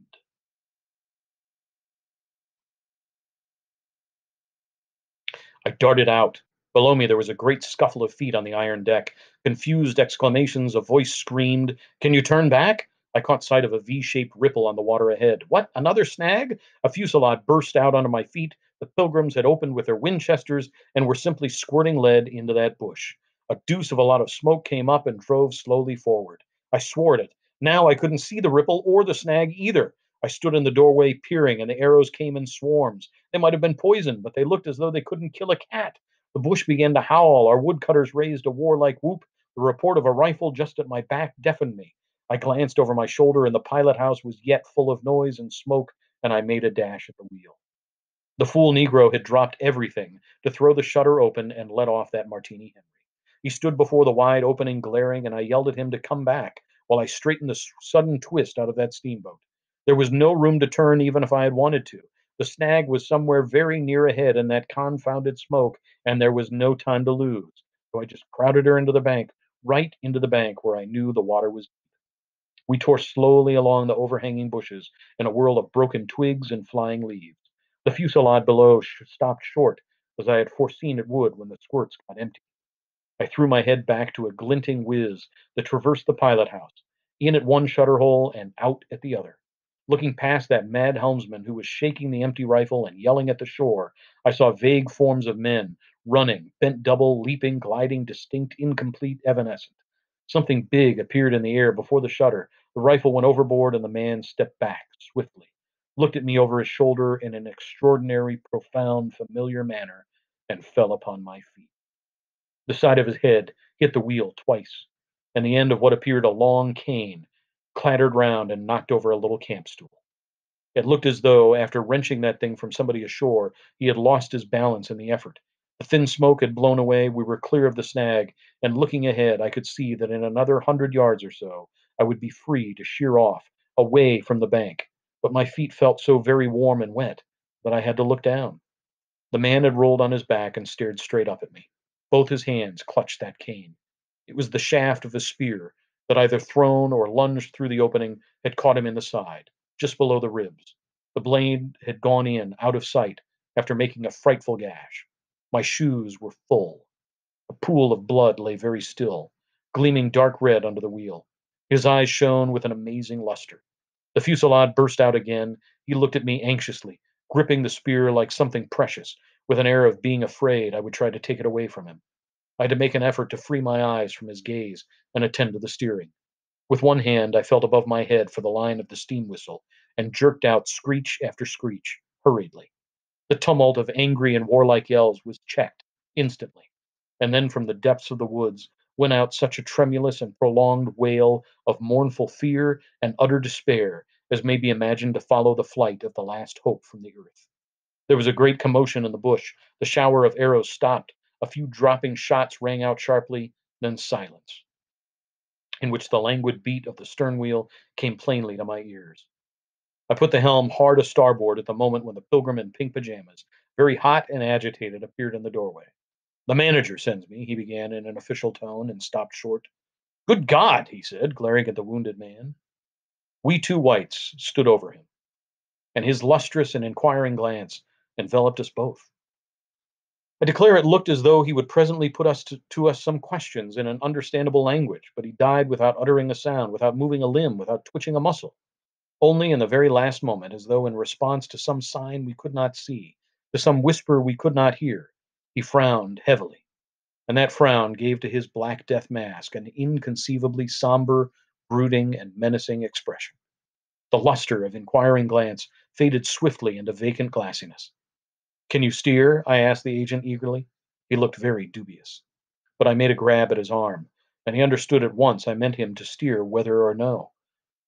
I darted out. Below me there was a great scuffle of feet on the iron deck, confused exclamations, a voice screamed, "Can you turn back?" I caught sight of a V-shaped ripple on the water ahead. What? Another snag? A fusillade burst out under my feet. The pilgrims had opened with their Winchesters and were simply squirting lead into that bush. A deuce of a lot of smoke came up and drove slowly forward. I swore at it. Now I couldn't see the ripple or the snag either. I stood in the doorway peering, and the arrows came in swarms. They might have been poisoned, but they looked as though they couldn't kill a cat. The bush began to howl. Our woodcutters raised a warlike whoop. The report of a rifle just at my back deafened me. I glanced over my shoulder, and the pilot house was yet full of noise and smoke, and I made a dash at the wheel. The fool Negro had dropped everything to throw the shutter open and let off that Martini Henry. He stood before the wide opening, glaring, and I yelled at him to come back while I straightened the sudden twist out of that steamboat. There was no room to turn, even if I had wanted to. The snag was somewhere very near ahead in that confounded smoke, and there was no time to lose. So I just crowded her into the bank, right into the bank where I knew the water was. We tore slowly along the overhanging bushes in a whirl of broken twigs and flying leaves. The fusillade below stopped short, as I had foreseen it would when the squirts got empty. I threw my head back to a glinting whiz that traversed the pilot house, in at one shutter hole and out at the other. Looking past that mad helmsman who was shaking the empty rifle and yelling at the shore, I saw vague forms of men, running, bent double, leaping, gliding, distinct, incomplete, evanescent. Something big appeared in the air before the shutter. The rifle went overboard, and the man stepped back swiftly, looked at me over his shoulder in an extraordinary, profound, familiar manner, and fell upon my feet. The side of his head hit the wheel twice, and the end of what appeared a long cane clattered round and knocked over a little camp stool. It looked as though, after wrenching that thing from somebody ashore, he had lost his balance in the effort. The thin smoke had blown away, we were clear of the snag, and looking ahead, I could see that in another 100 yards or so, I would be free to sheer off, away from the bank. But my feet felt so very warm and wet that I had to look down. The man had rolled on his back and stared straight up at me. Both his hands clutched that cane. It was the shaft of a spear that, either thrown or lunged through the opening, had caught him in the side, just below the ribs. The blade had gone in, out of sight, after making a frightful gash. My shoes were full. A pool of blood lay very still, gleaming dark red under the wheel. His eyes shone with an amazing luster. The fusillade burst out again. He looked at me anxiously, gripping the spear like something precious, with an air of being afraid I would try to take it away from him. I had to make an effort to free my eyes from his gaze and attend to the steering. With one hand, I felt above my head for the line of the steam whistle and jerked out screech after screech, hurriedly. The tumult of angry and warlike yells was checked instantly, and then from the depths of the woods went out such a tremulous and prolonged wail of mournful fear and utter despair as may be imagined to follow the flight of the last hope from the earth. There was a great commotion in the bush. The shower of arrows stopped. A few dropping shots rang out sharply, then silence, in which the languid beat of the stern wheel came plainly to my ears. I put the helm hard a starboard at the moment when the pilgrim in pink pajamas, very hot and agitated, appeared in the doorway. "The manager sends me," he began in an official tone, and stopped short. "Good God!" he said, glaring at the wounded man. We two whites stood over him, and his lustrous and inquiring glance enveloped us both. I declare it looked as though he would presently put to us some questions in an understandable language, but he died without uttering a sound, without moving a limb, without twitching a muscle. Only in the very last moment, as though in response to some sign we could not see, to some whisper we could not hear, he frowned heavily, and that frown gave to his black death mask an inconceivably somber, brooding, and menacing expression. The luster of inquiring glance faded swiftly into vacant glassiness. "Can you steer?" I asked the agent eagerly. He looked very dubious, but I made a grab at his arm, and he understood at once I meant him to steer whether or no.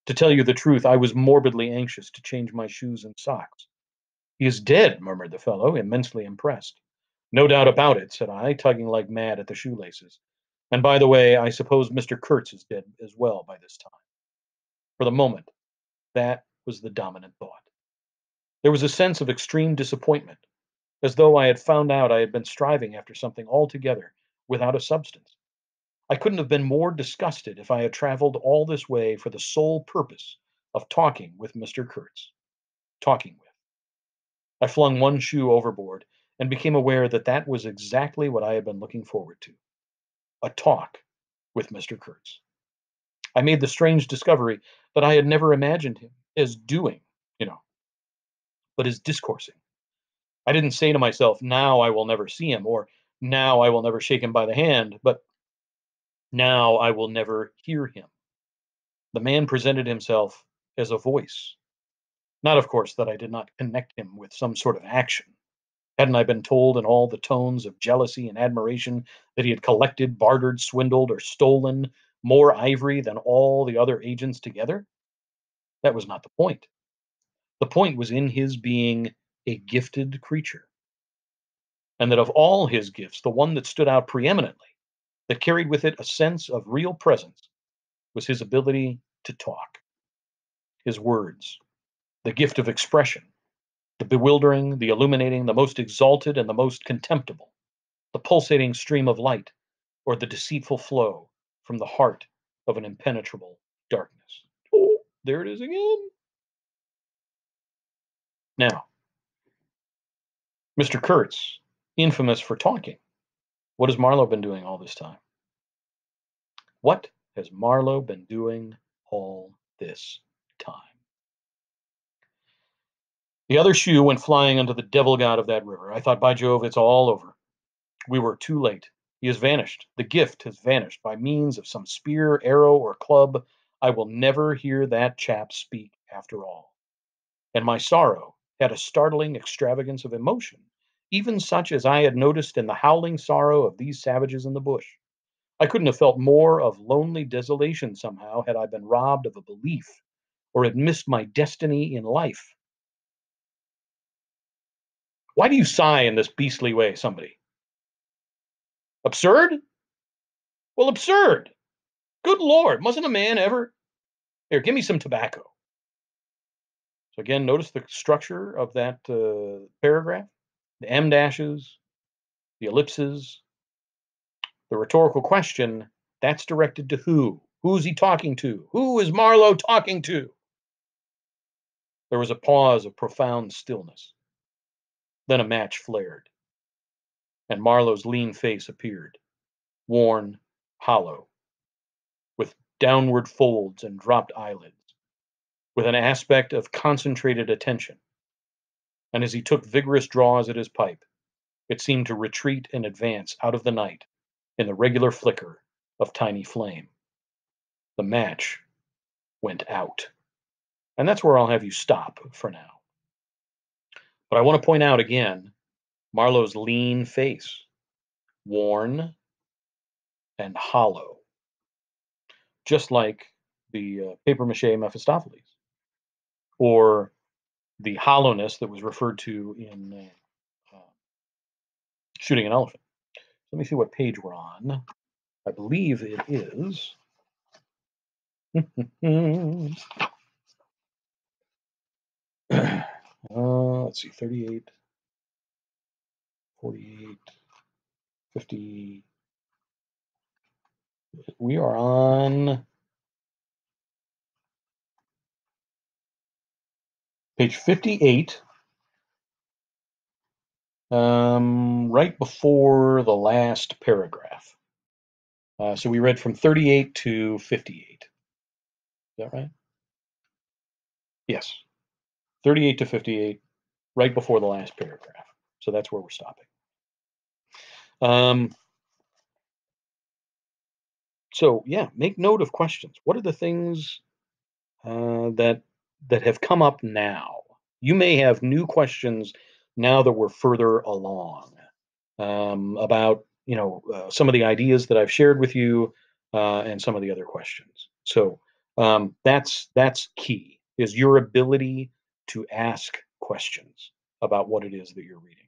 To tell you the truth, I was morbidly anxious to change my shoes and socks. "He is dead," murmured the fellow, immensely impressed. "No doubt about it," said I, tugging like mad at the shoelaces. "And by the way, I suppose Mr. Kurtz is dead as well by this time." For the moment, that was the dominant thought. There was a sense of extreme disappointment, as though I had found out I had been striving after something altogether without a substance. I couldn't have been more disgusted if I had traveled all this way for the sole purpose of talking with Mr. Kurtz. Talking with. I flung one shoe overboard and became aware that that was exactly what I had been looking forward to. A talk with Mr. Kurtz. I made the strange discovery that I had never imagined him as doing, you know, but as discoursing. I didn't say to myself, "Now I will never see him," or "Now I will never shake him by the hand," but "Now I will never hear him." The man presented himself as a voice. Not, of course, that I did not connect him with some sort of action. Hadn't I been told in all the tones of jealousy and admiration that he had collected, bartered, swindled, or stolen more ivory than all the other agents together? That was not the point. The point was in his being a gifted creature, and that of all his gifts, the one that stood out preeminently, that carried with it a sense of real presence, was his ability to talk, his words, the gift of expression, the bewildering, the illuminating, the most exalted, and the most contemptible, the pulsating stream of light, or the deceitful flow from the heart of an impenetrable darkness. Oh, there it is again. Now, Mr. Kurtz, infamous for talking, what has Marlowe been doing all this time? What has Marlowe been doing all this time? The other shoe went flying onto the devil god of that river. I thought, by Jove, it's all over. We were too late. He has vanished. The gift has vanished by means of some spear, arrow, or club. I will never hear that chap speak after all. And my sorrow had a startling extravagance of emotion, even such as I had noticed in the howling sorrow of these savages in the bush. I couldn't have felt more of lonely desolation somehow had I been robbed of a belief or had missed my destiny in life. Why do you sigh in this beastly way, somebody? Absurd? Well, absurd. Good Lord, mustn't a man ever? Here, give me some tobacco. So again, notice the structure of that paragraph, the em dashes, the ellipses, the rhetorical question, that's directed to who? Who's he talking to? Who is Marlowe talking to? There was a pause of profound stillness. Then a match flared, and Marlowe's lean face appeared, worn, hollow, with downward folds and dropped eyelids, with an aspect of concentrated attention. And as he took vigorous draws at his pipe, it seemed to retreat and advance out of the night in the regular flicker of tiny flame. The match went out. And that's where I'll have you stop for now. But I want to point out again Marlowe's lean face, worn and hollow, just like the papier mache Mephistopheles, or the hollowness that was referred to in Shooting an Elephant. Let me see what page we're on. I believe it is. Let's see, 38, 48, 50. We are on page 58, right before the last paragraph. So we read from 38 to 58. Is that right? Yes. 38 to 58, right before the last paragraph. So that's where we're stopping. So yeah, make note of questions. What are the things that have come up now? You may have new questions now that we're further along about some of the ideas that I've shared with you and some of the other questions. So that's key, is your ability to ask questions about what it is that you're reading.